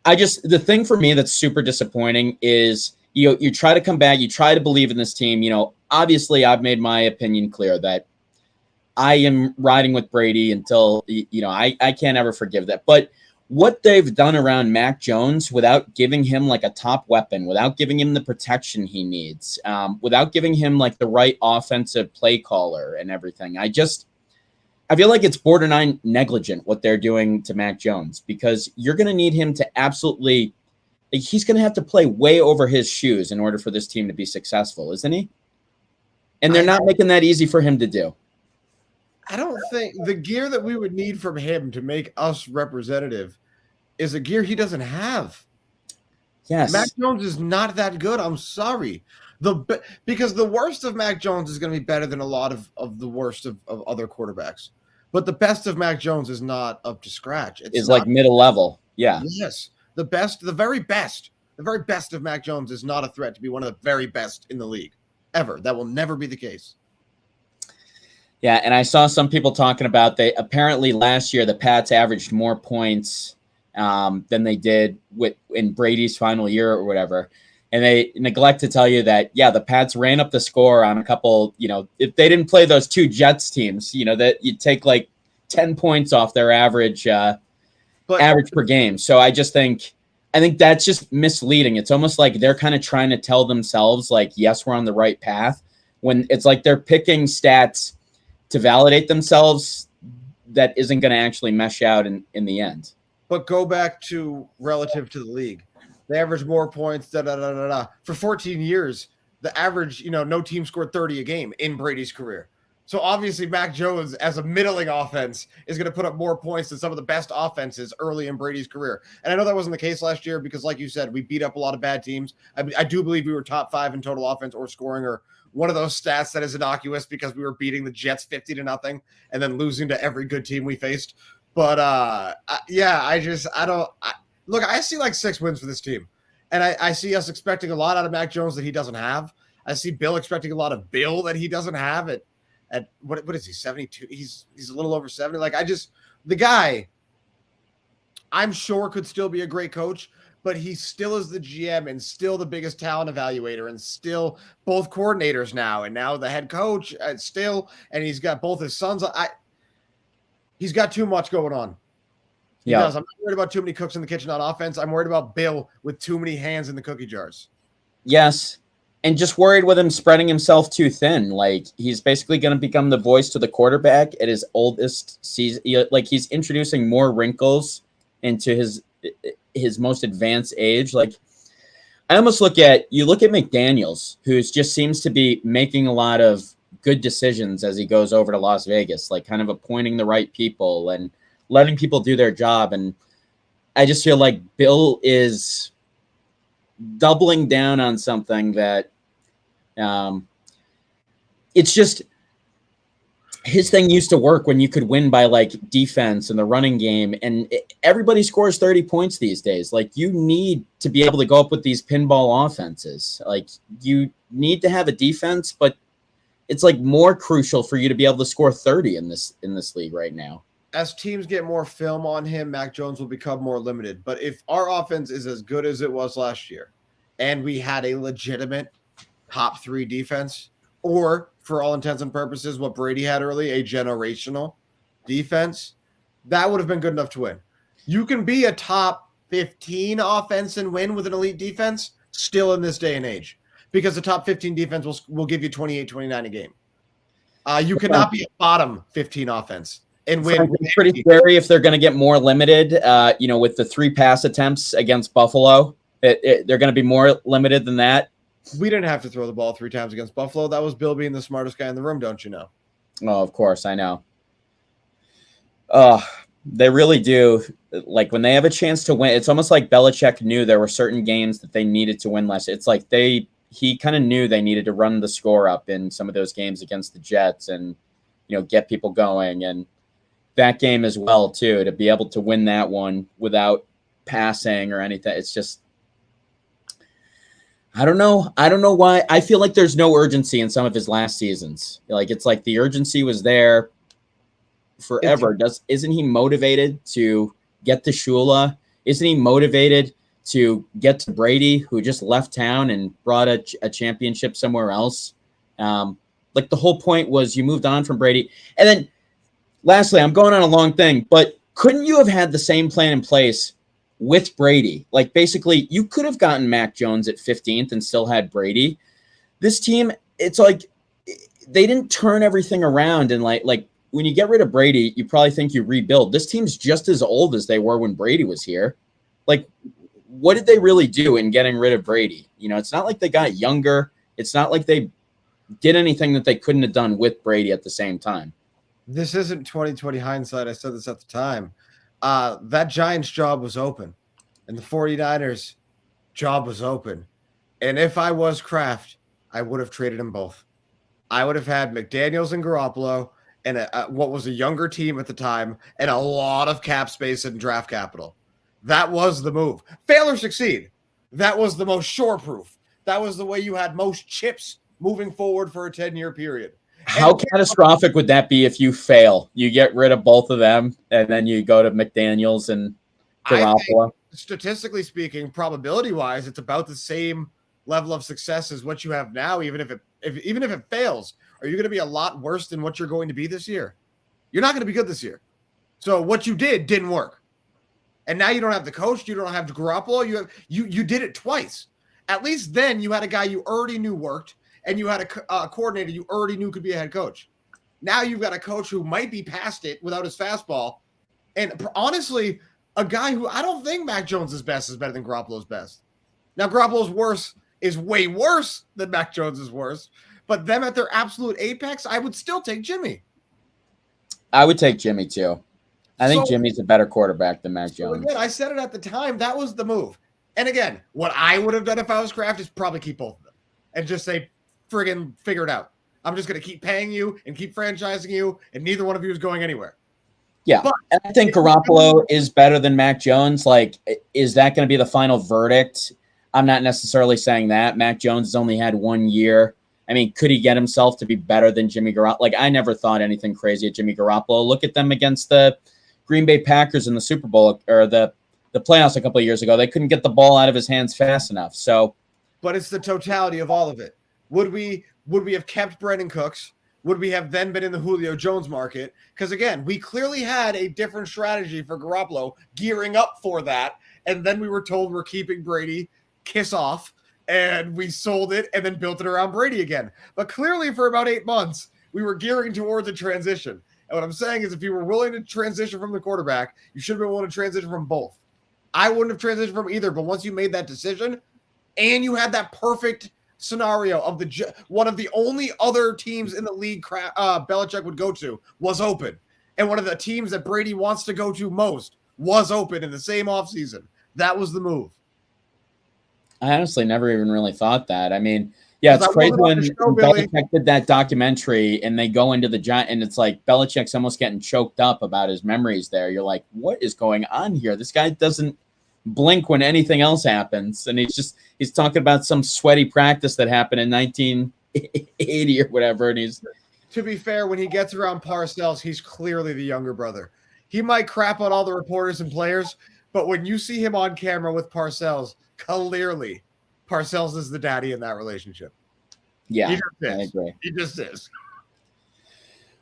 A: the thing for me that's super disappointing is you try to come back, you try to believe in this team. Obviously I've made my opinion clear that I am riding with Brady until, I can't ever forgive that. But what they've done around Mac Jones without giving him like a top weapon, without giving him the protection he needs, without giving him like the right offensive play caller and everything. I feel like it's borderline negligent what they're doing to Mac Jones, because you're going to need him to he's going to have to play way over his shoes in order for this team to be successful, isn't he? And they're not making that easy for him to do.
E: I don't think the gear that we would need from him to make us representative is a gear he doesn't have.
A: Yes.
E: Mac Jones is not that good. I'm sorry. Because the worst of Mac Jones is going to be better than a lot of the worst of other quarterbacks. But the best of Mac Jones is not up to scratch.
A: It's like middle level. Yeah.
E: Yes. The very best of Mac Jones is not a threat to be one of the very best in the league ever. That will never be the case.
A: Yeah, and I saw some people talking about apparently last year the Pats averaged more points than they did in Brady's final year or whatever. And they neglect to tell you that, yeah, the Pats ran up the score on a couple, if they didn't play those two Jets teams, that you'd take like 10 points off their average per game. So I think that's just misleading. It's almost like they're kind of trying to tell themselves like, yes, we're on the right path, when it's like they're picking stats to validate themselves that isn't going to actually mesh out in the end.
E: But go back to relative to the league. They average more points, For 14 years, the average, no team scored 30 a game in Brady's career. So obviously Mac Jones, as a middling offense, is going to put up more points than some of the best offenses early in Brady's career. And I know that wasn't the case last year because, like you said, we beat up a lot of bad teams. I do believe we were top 5 in total offense or scoring, or one of those stats that is innocuous because we were beating the Jets 50-0 and then losing to every good team we faced. But look, I see like 6 wins for this team. And I see us expecting a lot out of Mac Jones that he doesn't have. I see Bill expecting a lot of Bill that he doesn't have at what is he, 72? He's a little over 70. Like the guy, I'm sure could still be a great coach, but he still is the GM and still the biggest talent evaluator and still both coordinators now. And now the head coach and he's got both his sons. He's got too much going on. He does. I'm not worried about too many cooks in the kitchen on offense. I'm worried about Bill with too many hands in the cookie jars.
A: Yes. And just worried with him spreading himself too thin. Like he's basically going to become the voice to the quarterback at his oldest season. Like he's introducing more wrinkles into his most advanced age. Like I almost look at McDaniels, who just seems to be making a lot of good decisions as he goes over to Las Vegas, like kind of appointing the right people and letting people do their job. And I just feel like Bill is doubling down on something that it's just his thing used to work when you could win by like defense and the running game, and everybody scores 30 points these days. Like you need to be able to go up with these pinball offenses. Like you need to have a defense, but it's like more crucial for you to be able to score 30 in this league right now.
E: As teams get more film on him, Mac Jones will become more limited. But if our offense is as good as it was last year and we had a legitimate top 3 defense, or for all intents and purposes, what Brady had early, a generational defense, that would have been good enough to win. You can be a top 15 offense and win with an elite defense still in this day and age, because the top 15 defense will give you 28, 29 a game. You cannot be a bottom 15 offense and win.
A: It's pretty scary if they're going to get more limited, with the 3 pass attempts against Buffalo. They're going to be more limited than that.
E: We didn't have to throw the ball 3 times against Buffalo. That was Bill being the smartest guy in the room, don't you know?
A: Oh, of course, I know. They really do. Like, when they have a chance to win, it's almost like Belichick knew there were certain games that they needed to win less. It's like he kind of knew they needed to run the score up in some of those games against the Jets and, get people going. And that game as well, too, to be able to win that one without passing or anything. It's just, I don't know. I don't know why. I feel like there's no urgency in some of his last seasons. Like, it's like the urgency was there forever. Isn't he motivated to get to Shula? Isn't he motivated to get to Brady, who just left town and brought a championship somewhere else? Like, the whole point was you moved on from Brady. And then lastly, I'm going on a long thing, but couldn't you have had the same plan in place with Brady? Like, basically, you could have gotten Mac Jones at 15th and still had Brady. This team, it's like they didn't turn everything around. And like when you get rid of Brady, you probably think you rebuild. This team's just as old as they were when Brady was here. Like, what did they really do in getting rid of Brady? It's not like they got younger. It's not like they did anything that they couldn't have done with Brady at the same time.
E: This isn't 2020 hindsight. I said this at the time. That Giants job was open, and the 49ers job was open. And if I was Kraft, I would have traded them both. I would have had McDaniels and Garoppolo and what was a younger team at the time and a lot of cap space and draft capital. That was the move. Fail or succeed. That was the most sure-proof. That was the way you had most chips moving forward for a 10-year period.
A: How catastrophic would that be if you fail? You get rid of both of them, and then you go to McDaniels and Garoppolo.
E: Statistically speaking, probability-wise, it's about the same level of success as what you have now. Even if it fails, are you going to be a lot worse than what you're going to be this year? You're not going to be good this year. So what you didn't work, and now you don't have the coach. You don't have Garoppolo. You did it twice. At least then you had a guy you already knew worked. And you had a coordinator you already knew could be a head coach. Now you've got a coach who might be past it without his fastball. And honestly, a guy who I don't think Mac Jones' best is better than Garoppolo's best. Now, Garoppolo's is way worse than Mac Jones' worst. But them at their absolute apex, I would still take Jimmy.
A: I would take Jimmy, too. I think Jimmy's a better quarterback than Mac Jones.
E: Again, I said it at the time. That was the move. And again, what I would have done if I was Kraft is probably keep both of them and just say, friggin' figure it out. I'm just going to keep paying you and keep franchising you, and neither one of you is going anywhere.
A: Yeah, but I think Garoppolo is better than Mac Jones. Like, is that going to be the final verdict? I'm not necessarily saying that. Mac Jones has only had 1 year. I mean, could he get himself to be better than Jimmy Garoppolo? Like, I never thought anything crazy at Jimmy Garoppolo. Look at them against the Green Bay Packers in the Super Bowl or the playoffs a couple of years ago. They couldn't get the ball out of his hands fast enough. So,
E: but it's the totality of all of it. Would we have kept Brandon Cooks? Would we have then been in the Julio Jones market? Because, again, we clearly had a different strategy for Garoppolo, gearing up for that. And then we were told we're keeping Brady, kiss off, and we sold it and then built it around Brady again. But clearly for about 8 months, we were gearing towards a transition. And what I'm saying is if you were willing to transition from the quarterback, you should have been willing to transition from both. I wouldn't have transitioned from either, but once you made that decision and you had that perfect scenario of one of the only other teams in the league Belichick would go to was open. And one of the teams that Brady wants to go to most was open in the same offseason. That was the move.
A: I honestly never even really thought that. I mean, yeah, it's crazy when Belichick did that documentary and they go into the Giant and it's like Belichick's almost getting choked up about his memories there. You're like, what is going on here? This guy doesn't blink when anything else happens. And he's talking about some sweaty practice that happened in 1980 or whatever. And
E: to be fair, when he gets around Parcells, he's clearly the younger brother. He might crap on all the reporters and players, but when you see him on camera with Parcells, clearly Parcells is the daddy in that relationship.
A: Yeah,
E: He just
A: I
E: is.
A: agree.
E: He just is.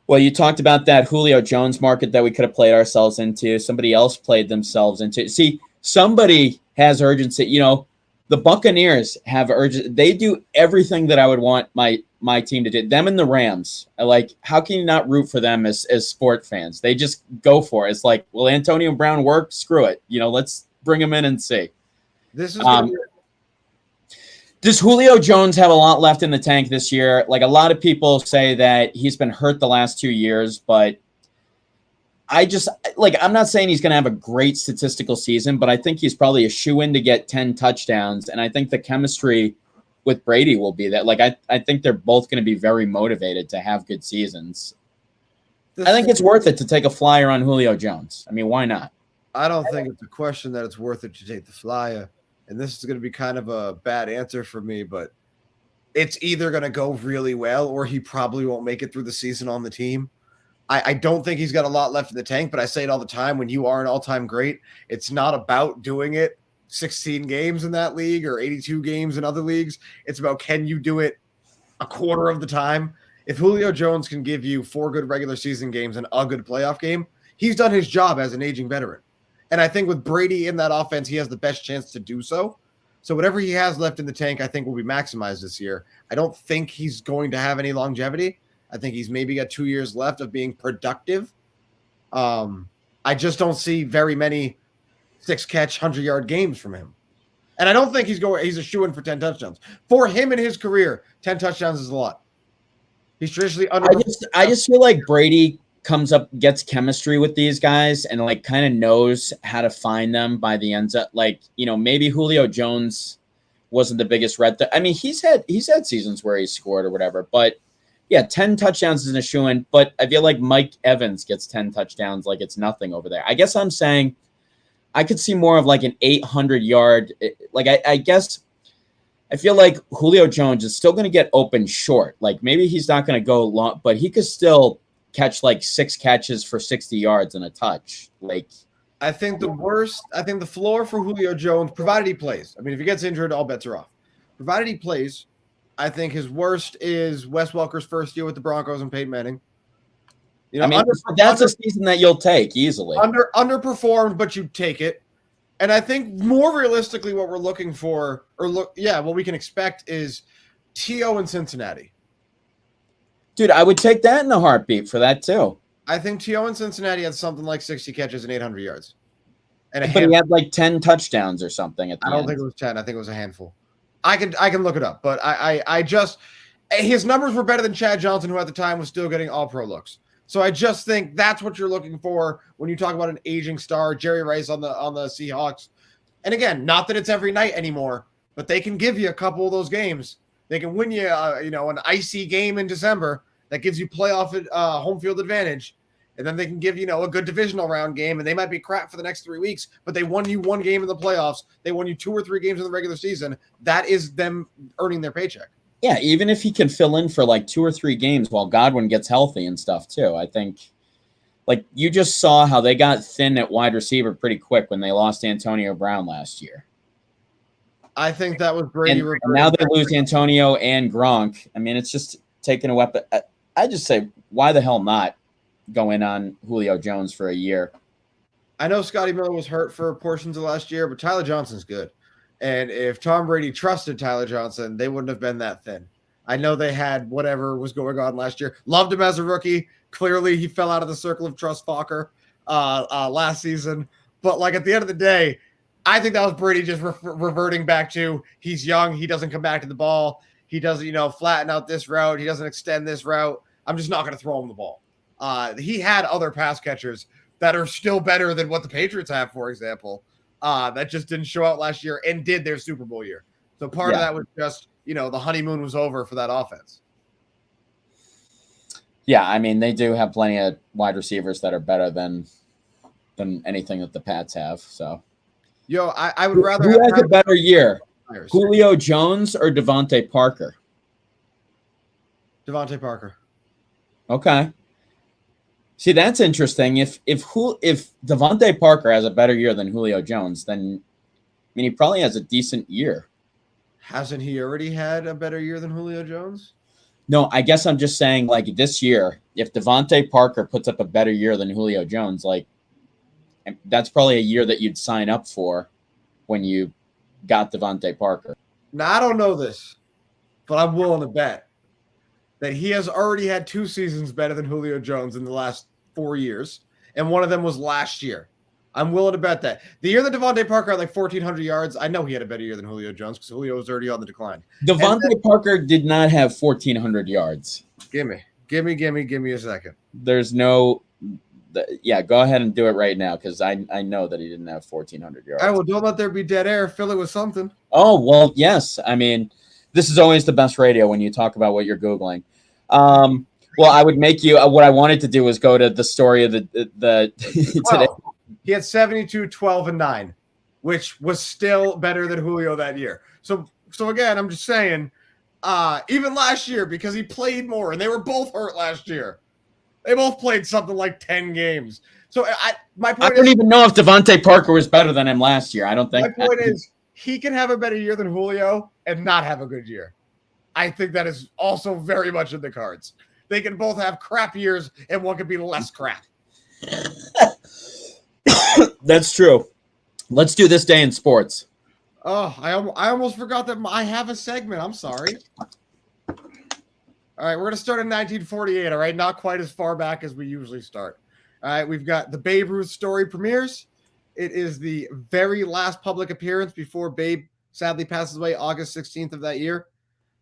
A: Well, you talked about that Julio Jones market that we could have played ourselves into. Somebody else played themselves into. See, somebody has urgency. The Buccaneers have urgency. They do everything that I would want my team to do. Them and the Rams. How can you not root for them as sport fans? They just go for it. It's like, will Antonio Brown work? Screw it. Let's bring him in and see.
E: This is gonna be
A: Does Julio Jones have a lot left in the tank this year? A lot of people say that he's been hurt the last 2 years, but I'm not saying he's going to have a great statistical season, but I think he's probably a shoe-in to get 10 touchdowns, and I think the chemistry with Brady will be that. I think they're both going to be very motivated to have good seasons. I think it's worth it to take a flyer on Julio Jones. I mean, why not?
E: I don't think it's a question that it's worth it to take the flyer. And this is going to be kind of a bad answer for me, but it's either going to go really well or he probably won't make it through the season on the team. I don't think he's got a lot left in the tank, but I say it all the time. When you are an all-time great, it's not about doing it 16 games in that league or 82 games in other leagues. It's about, can you do it a quarter of the time? If Julio Jones can give you 4 good regular season games and a good playoff game, he's done his job as an aging veteran. And I think with Brady in that offense, he has the best chance to do so. So whatever he has left in the tank, I think will be maximized this year. I don't think he's going to have any longevity. I think he's maybe got 2 years left of being productive. I just don't see very many 6-catch, 100-yard games from him. And I don't think he's a shoo-in for 10 touchdowns. For him in his career, 10 touchdowns is a lot. He's traditionally under.
A: I just feel like Brady comes up, gets chemistry with these guys, and kind of knows how to find them by the ends of maybe Julio Jones wasn't the biggest red. I mean, he's had seasons where he scored or whatever, but yeah, 10 touchdowns is a shoo-in. But I feel like Mike Evans gets 10 touchdowns like it's nothing over there. I guess I'm saying I could see more of an 800-yard. I guess I feel like Julio Jones is still going to get open short. Maybe he's not going to go long, but he could still catch 6 catches for 60 yards and a touch.
E: I think the floor for Julio Jones, provided he plays. I mean, if he gets injured, all bets are off. Provided he plays, I think his worst is Wes Welker's first year with the Broncos and Peyton Manning.
A: That's a season that you'll take easily.
E: Underperformed, but you take it. And I think more realistically, what we're looking for, what we can expect is T.O. in Cincinnati.
A: Dude, I would take that in a heartbeat for that too.
E: I think T.O. in Cincinnati had something like 60 catches and 800 yards.
A: But he had 10 touchdowns or something at the end.
E: I don't think it was 10. I think it was a handful. I can look it up, but I just his numbers were better than Chad Johnson, who at the time was still getting all-pro looks. So I just think that's what you're looking for when you talk about an aging star, Jerry Rice on the Seahawks. And again, not that it's every night anymore, but they can give you a couple of those games. They can win you, an icy game in December that gives you playoff home field advantage. And then they can give you, a good divisional round game, and they might be crap for the next 3 weeks, but they won you 1 game in the playoffs. They won you 2 or 3 games in the regular season. That is them earning their paycheck.
A: Yeah, even if he can fill in for 2 or 3 games while Godwin gets healthy and stuff too. I think, you just saw how they got thin at wide receiver pretty quick when they lost Antonio Brown last year.
E: I think that was Brady.
A: And now they lose Antonio and Gronk. I mean, it's just taking a weapon. I just say, why the hell not go in on Julio Jones for a year?
E: I know Scotty Miller was hurt for portions of last year, but Tyler Johnson's good. And if Tom Brady trusted Tyler Johnson, they wouldn't have been that thin. I know they had whatever was going on last year. Loved him as a rookie. Clearly, he fell out of the circle of trust Fokker last season. But at the end of the day, I think that was Brady just reverting back to he's young. He doesn't come back to the ball. He doesn't, flatten out this route. He doesn't extend this route. I'm just not going to throw him the ball. He had other pass catchers that are still better than what the Patriots have, for example. That just didn't show out last year and did their Super Bowl year. So part of that was just, the honeymoon was over for that offense.
A: Yeah, I mean, they do have plenty of wide receivers that are better than anything that the Pats have. So,
E: I would rather.
A: Who has a better year, Julio Jones or Devontae Parker?
E: Devontae Parker.
A: Okay. See, that's interesting. If Devontae Parker has a better year than Julio Jones, then he probably has a decent year.
E: Hasn't he already had a better year than Julio Jones?
A: No, I guess I'm just saying, like, this year, if Devontae Parker puts up a better year than Julio Jones, like, that's probably a year that you'd sign up for when you got Devontae Parker.
E: Now, I don't know this, but I'm willing to bet that he has already had 2 seasons better than Julio Jones in the last 4 years, and one of them was last year. I'm willing to bet that. The year that Devontae Parker had like 1,400 yards, I know he had a better year than Julio Jones because Julio was already on the decline.
A: Devontae Parker did not have 1,400 yards.
E: Give me a second.
A: There's no – yeah, go ahead and do it right now because I know that he didn't have 1,400 yards.
E: All right, well, don't let there be dead air. Fill it with something.
A: Oh, well, yes. I mean, this is always the best radio when you talk about what you're Googling. Well, I would make you what I wanted to do was go to the story of the today.
E: He had 72, 12, and 9, which was still better than Julio that year. So again, I'm just saying, even last year, because he played more, and they were both hurt last year. They both played something like 10 games. So my point
A: I don't even know if Devontae Parker was better than him last year. I don't think.
E: My point is he can have a better year than Julio and not have a good year. I think that is also very much in the cards. They can both have crap years, and one could be less crap.
A: That's true. Let's do this day in sports.
E: Oh, I almost forgot that I have a segment. I'm sorry. All right, we're going to start in 1948, all right? Not quite as far back as we usually start. All right, we've got the Babe Ruth story premieres. It is the very last public appearance before Babe sadly passes away August 16th of that year.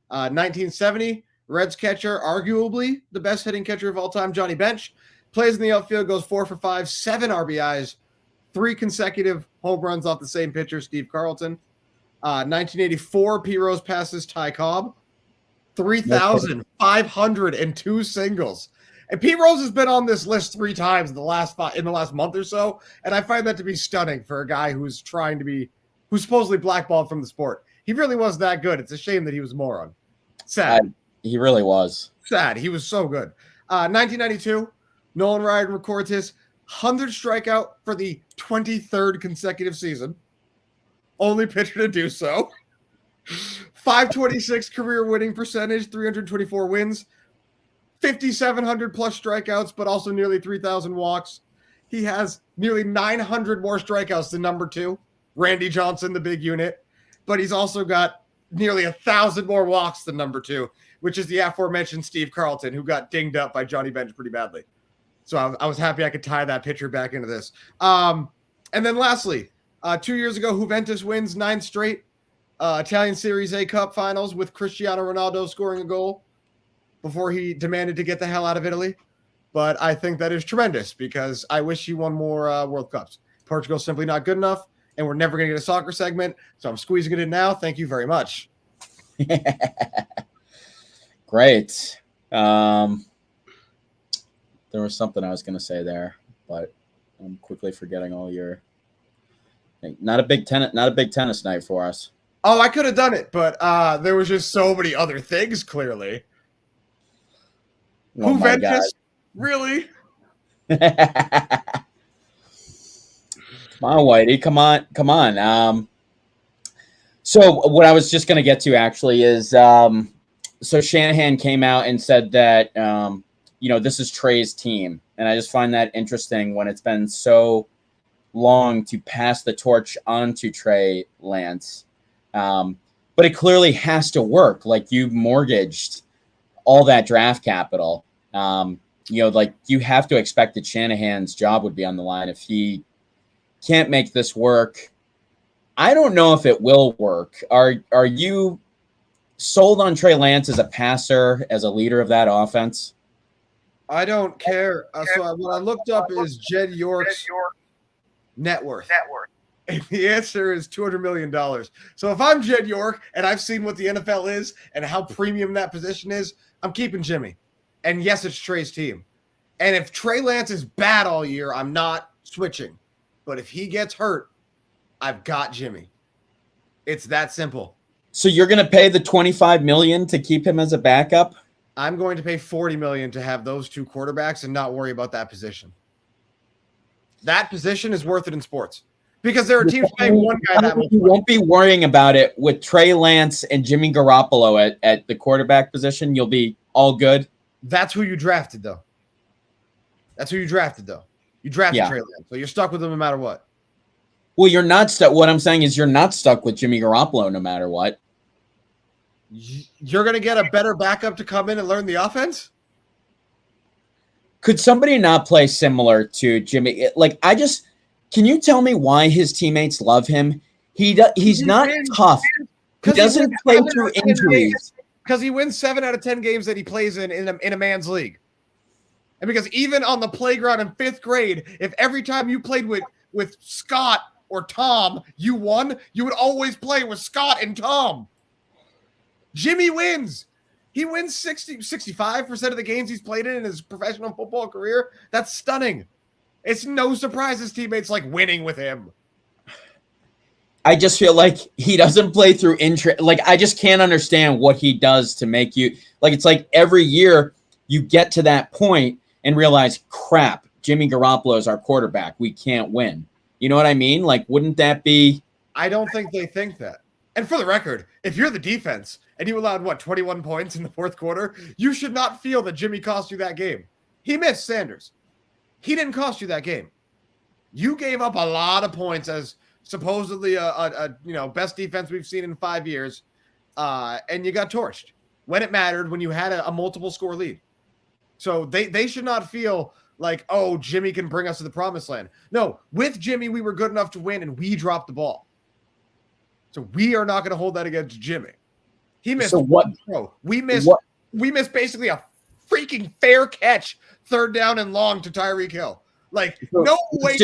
E: 1970, Reds catcher, arguably the best hitting catcher of all time, Johnny Bench, plays in the outfield, goes 4 for 5, 7 RBIs, 3 consecutive home runs off the same pitcher, Steve Carlton. 1984, Pete Rose passes Ty Cobb. 3,502 singles. And Pete Rose has been on this list 3 times in the last month or so, and I find that to be stunning for a guy who's supposedly blackballed from the sport. He really was that good. It's a shame that he was a moron. Sad.
A: He really was.
E: Sad. He was so good. 1992, Nolan Ryan records his 100th strikeout for the 23rd consecutive season. Only pitcher to do so. 526 career winning percentage, 324 wins, 5,700 plus strikeouts, but also nearly 3,000 walks. He has nearly 900 more strikeouts than number 2, Randy Johnson, the big unit. But he's also got nearly 1,000 more walks than number 2, which is the aforementioned Steve Carlton, who got dinged up by Johnny Bench pretty badly. So I was happy I could tie that pitcher back into this. And then lastly, 2 years ago, Juventus wins 9 straight Italian Series A Cup finals with Cristiano Ronaldo scoring a goal before he demanded to get the hell out of Italy. But I think that is tremendous because I wish he won more World Cups. Portugal's simply not good enough, and we're never going to get a soccer segment, so I'm squeezing it in now. Thank you very much.
A: Great. There was something I was going to say there, but I'm quickly forgetting all your. Not a big tennis night for us.
E: Oh, I could have done it, but there was just so many other things. Clearly,
A: Oh my God.
E: Really?
A: Come on, Whitey. Come on. So what I was just going to get to actually is, so Shanahan came out and said that, this is Trey's team. And I just find that interesting when it's been so long to pass the torch on to Trey Lance. But it clearly has to work. Like, you mortgaged all that draft capital. You have to expect that Shanahan's job would be on the line if he can't make this work. I don't know if it will work. Are you sold on Trey Lance as a passer, as a leader of that offense?
E: I don't care. So what I looked up is Jed York's net worth. And the answer is $200 million. So if I'm Jed York and I've seen what the NFL is and how premium that position is, I'm keeping Jimmy. And yes, it's Trey's team. And if Trey Lance is bad all year, I'm not switching. But if he gets hurt, I've got Jimmy. It's that simple.
A: So you're going to pay the $25 million to keep him as a backup?
E: I'm going to pay $40 million to have those 2 quarterbacks and not worry about that position. That position is worth it in sports. Because there are teams playing one guy that much.
A: You won't be worrying about it with Trey Lance and Jimmy Garoppolo at the quarterback position. You'll be all good.
E: That's who you drafted, though. You drafted Trey Lance, so you're stuck with him no matter what.
A: Well, you're not stuck. What I'm saying is you're not stuck with Jimmy Garoppolo no matter what.
E: You're going to get a better backup to come in and learn the offense?
A: Could somebody not play similar to Jimmy? Can you tell me why his teammates love him? He's not tough. He doesn't play through injuries.
E: Because he wins 7 out of 10 games that he plays in a man's league. And because even on the playground in 5th grade, if every time you played with Scott or Tom, you won, you would always play with Scott and Tom. Jimmy wins. He wins 65% of the games he's played in his professional football career. That's stunning. It's no surprise his teammates like winning with him.
A: I just feel like he doesn't play through injury. Like, I just can't understand what he does to make you like, it's like every year you get to that point and realize, crap, Jimmy Garoppolo is our quarterback. We can't win. You know what I mean? Like, wouldn't that be?
E: I don't think they think that. And for the record, if you're the defense and you allowed, 21 points in the 4th quarter, you should not feel that Jimmy cost you that game. He missed Sanders. He didn't cost you that game. You gave up a lot of points as supposedly a best defense we've seen in 5 years, and you got torched when it mattered, when you had a multiple score lead. So they should not feel like, oh, Jimmy can bring us to the promised land. No, with Jimmy, we were good enough to win, and we dropped the ball. So we are not going to hold that against Jimmy. He missed one throw. We missed basically a freaking fair catch, 3rd down and long to Tyreek Hill. Like, no way.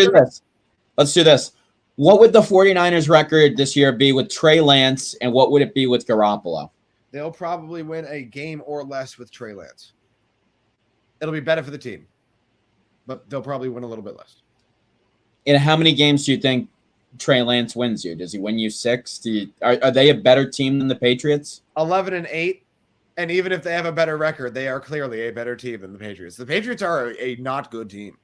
A: Let's do this. What would the 49ers record this year be with Trey Lance, and what would it be with Garoppolo?
E: They'll probably win a game or less with Trey Lance. It'll be better for the team, but they'll probably win a little bit less.
A: In how many games do you think Trey Lance wins you? Does he win you 6? Are they a better team than the Patriots?
E: 11-8, and even if they have a better record, they are clearly a better team than the Patriots. The Patriots are a not good team.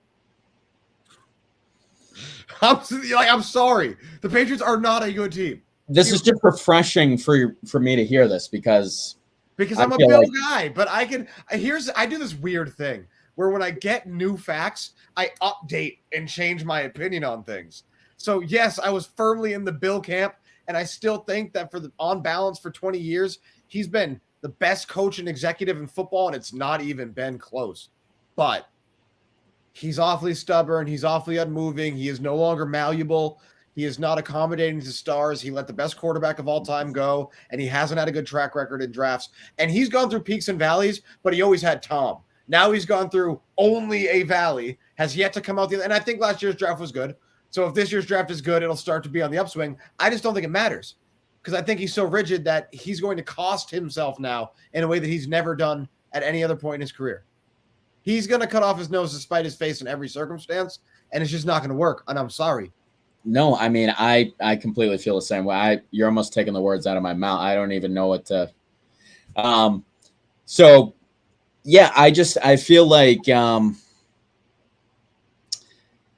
E: I'm sorry. The Patriots are not a good team.
A: This is just refreshing for me to hear this because
E: I'm a Bill guy, but I do this weird thing where when I get new facts, I update and change my opinion on things. So yes, I was firmly in the Bill camp, and I still think that on balance for 20 years, he's been the best coach and executive in football, and it's not even been close. But he's awfully stubborn. He's awfully unmoving. He is no longer malleable. He is not accommodating to stars. He let the best quarterback of all time go, and he hasn't had a good track record in drafts. And he's gone through peaks and valleys, but he always had Tom. Now he's gone through only a valley, has yet to come out the other. And I think last year's draft was good. So if this year's draft is good, it'll start to be on the upswing. I just don't think it matters because I think he's so rigid that he's going to cost himself now in a way that he's never done at any other point in his career. He's going to cut off his nose to spite his face in every circumstance, and it's just not going to work. And I'm sorry.
A: No, I mean, I completely feel the same way. You're almost taking the words out of my mouth. I don't even know what to. So, yeah, I feel like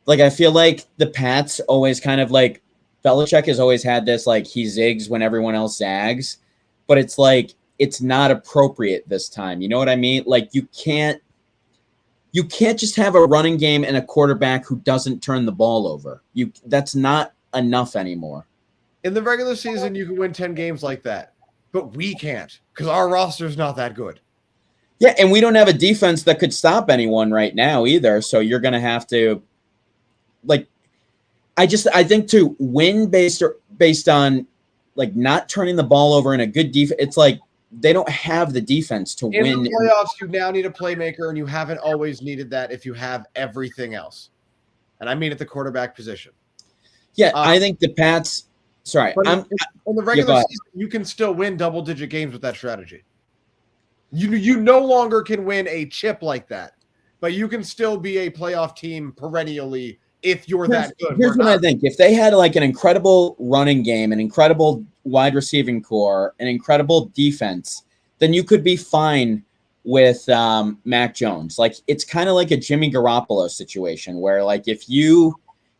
A: I feel like the Pats always kind of like Belichick has always had this like he zigs when everyone else zags, but it's like it's not appropriate this time. You know what I mean? Like you can't just have a running game and a quarterback who doesn't turn the ball over. That's not enough anymore.
E: In the regular season, you can win 10 games like that, but we can't because our roster's not that good.
A: Yeah, and we don't have a defense that could stop anyone right now either. So you're going to have to, like, I think to win based on like not turning the ball over in a good defense, it's like they don't have the defense to win.
E: In the playoffs, you now need a playmaker, and you haven't always needed that if you have everything else. And I mean at the quarterback position.
A: Yeah, I think the Pats. Sorry,
E: in the regular season, you can still win double-digit games with that strategy. You no longer can win a chip like that, but you can still be a playoff team perennially if you're that good.
A: Here's what I think. If they had like an incredible running game, an incredible wide receiving core, an incredible defense, then you could be fine with Mac Jones. Like it's kind of like a Jimmy Garoppolo situation where like if you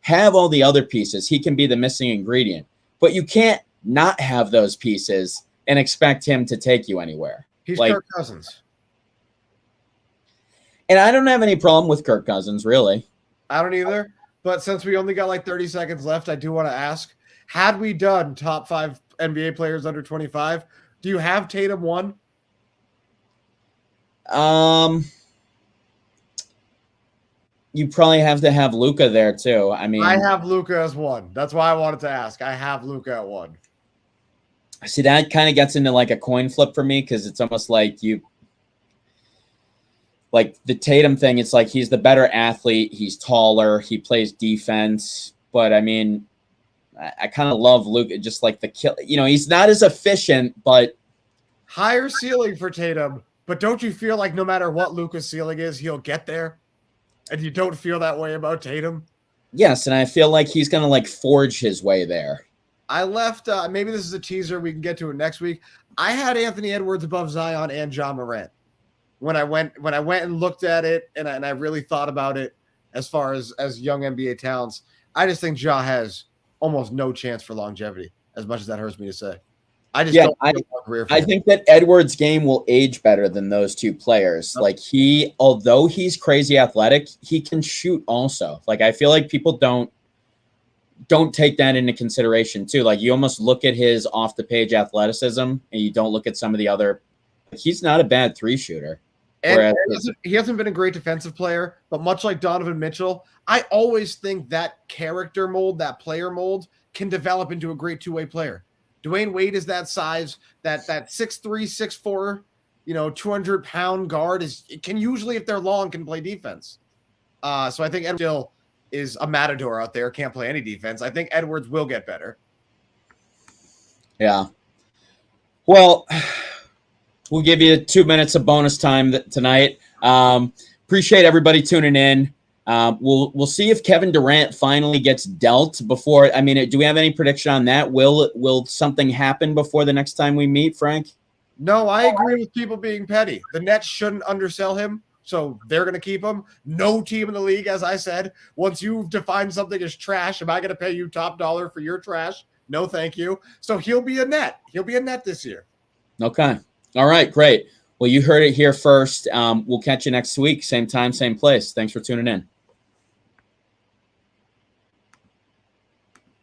A: have all the other pieces. He can be the missing ingredient. But you can't not have those pieces and expect him to take you anywhere.
E: He's
A: like,
E: Kirk Cousins.
A: And I don't have any problem with Kirk Cousins, really.
E: I don't either. But since we only got like 30 seconds left, I do want to ask, had we done top 5 NBA players under 25, do you have Tatum 1?
A: You probably have to have Luka there too. I mean,
E: I have Luka as 1. That's why I wanted to ask. I have Luka at 1.
A: See, that kind of gets into like a coin flip for me because it's almost like like the Tatum thing. It's like he's the better athlete. He's taller. He plays defense. But I mean, I kind of love Luka. Just like the kill. You know, he's not as efficient, but
E: higher ceiling for Tatum. But don't you feel like no matter what Luka's ceiling is, he'll get there? And you don't feel that way about Tatum?
A: Yes, and I feel like he's going to like forge his way there.
E: I left, maybe this is a teaser. We can get to it next week. I had Anthony Edwards above Zion and John Morant. When I went and looked at it and I really thought about it as far as young NBA talents, I just think Ja has almost no chance for longevity, as much as that hurts me to say. I just don't feel a career for him.
A: think that Edwards' game will age better than those two players. Like although he's crazy athletic, he can shoot also. Like I feel like people don't take that into consideration too. Like you almost look at his off the page athleticism and you don't look at some of the other. He's not a bad 3 shooter.
E: And he hasn't been a great defensive player, but much like Donovan Mitchell, I always think that character mold, that player mold, can develop into a great 2-way player. Dwayne Wade is that size, that 6'3", 6'4", 200-pound guard can usually, if they're long, can play defense. So I think Edwards still is a matador out there, can't play any defense. I think Edwards will get better.
A: Yeah. Well, we'll give you 2 minutes of bonus time tonight. Appreciate everybody tuning in. We'll see if Kevin Durant finally gets dealt before. I mean, do we have any prediction on that? Will something happen before the next time we meet, Frank?
E: No, I agree with people being petty. The Nets shouldn't undersell him, so they're going to keep him. No team in the league, as I said, once you've defined something as trash, am I going to pay you top dollar for your trash? No, thank you. So he'll be a Net. He'll be a Net this year.
A: Okay. All right, great. Well, you heard it here first. We'll catch you next week. Same time, same place. Thanks for tuning in.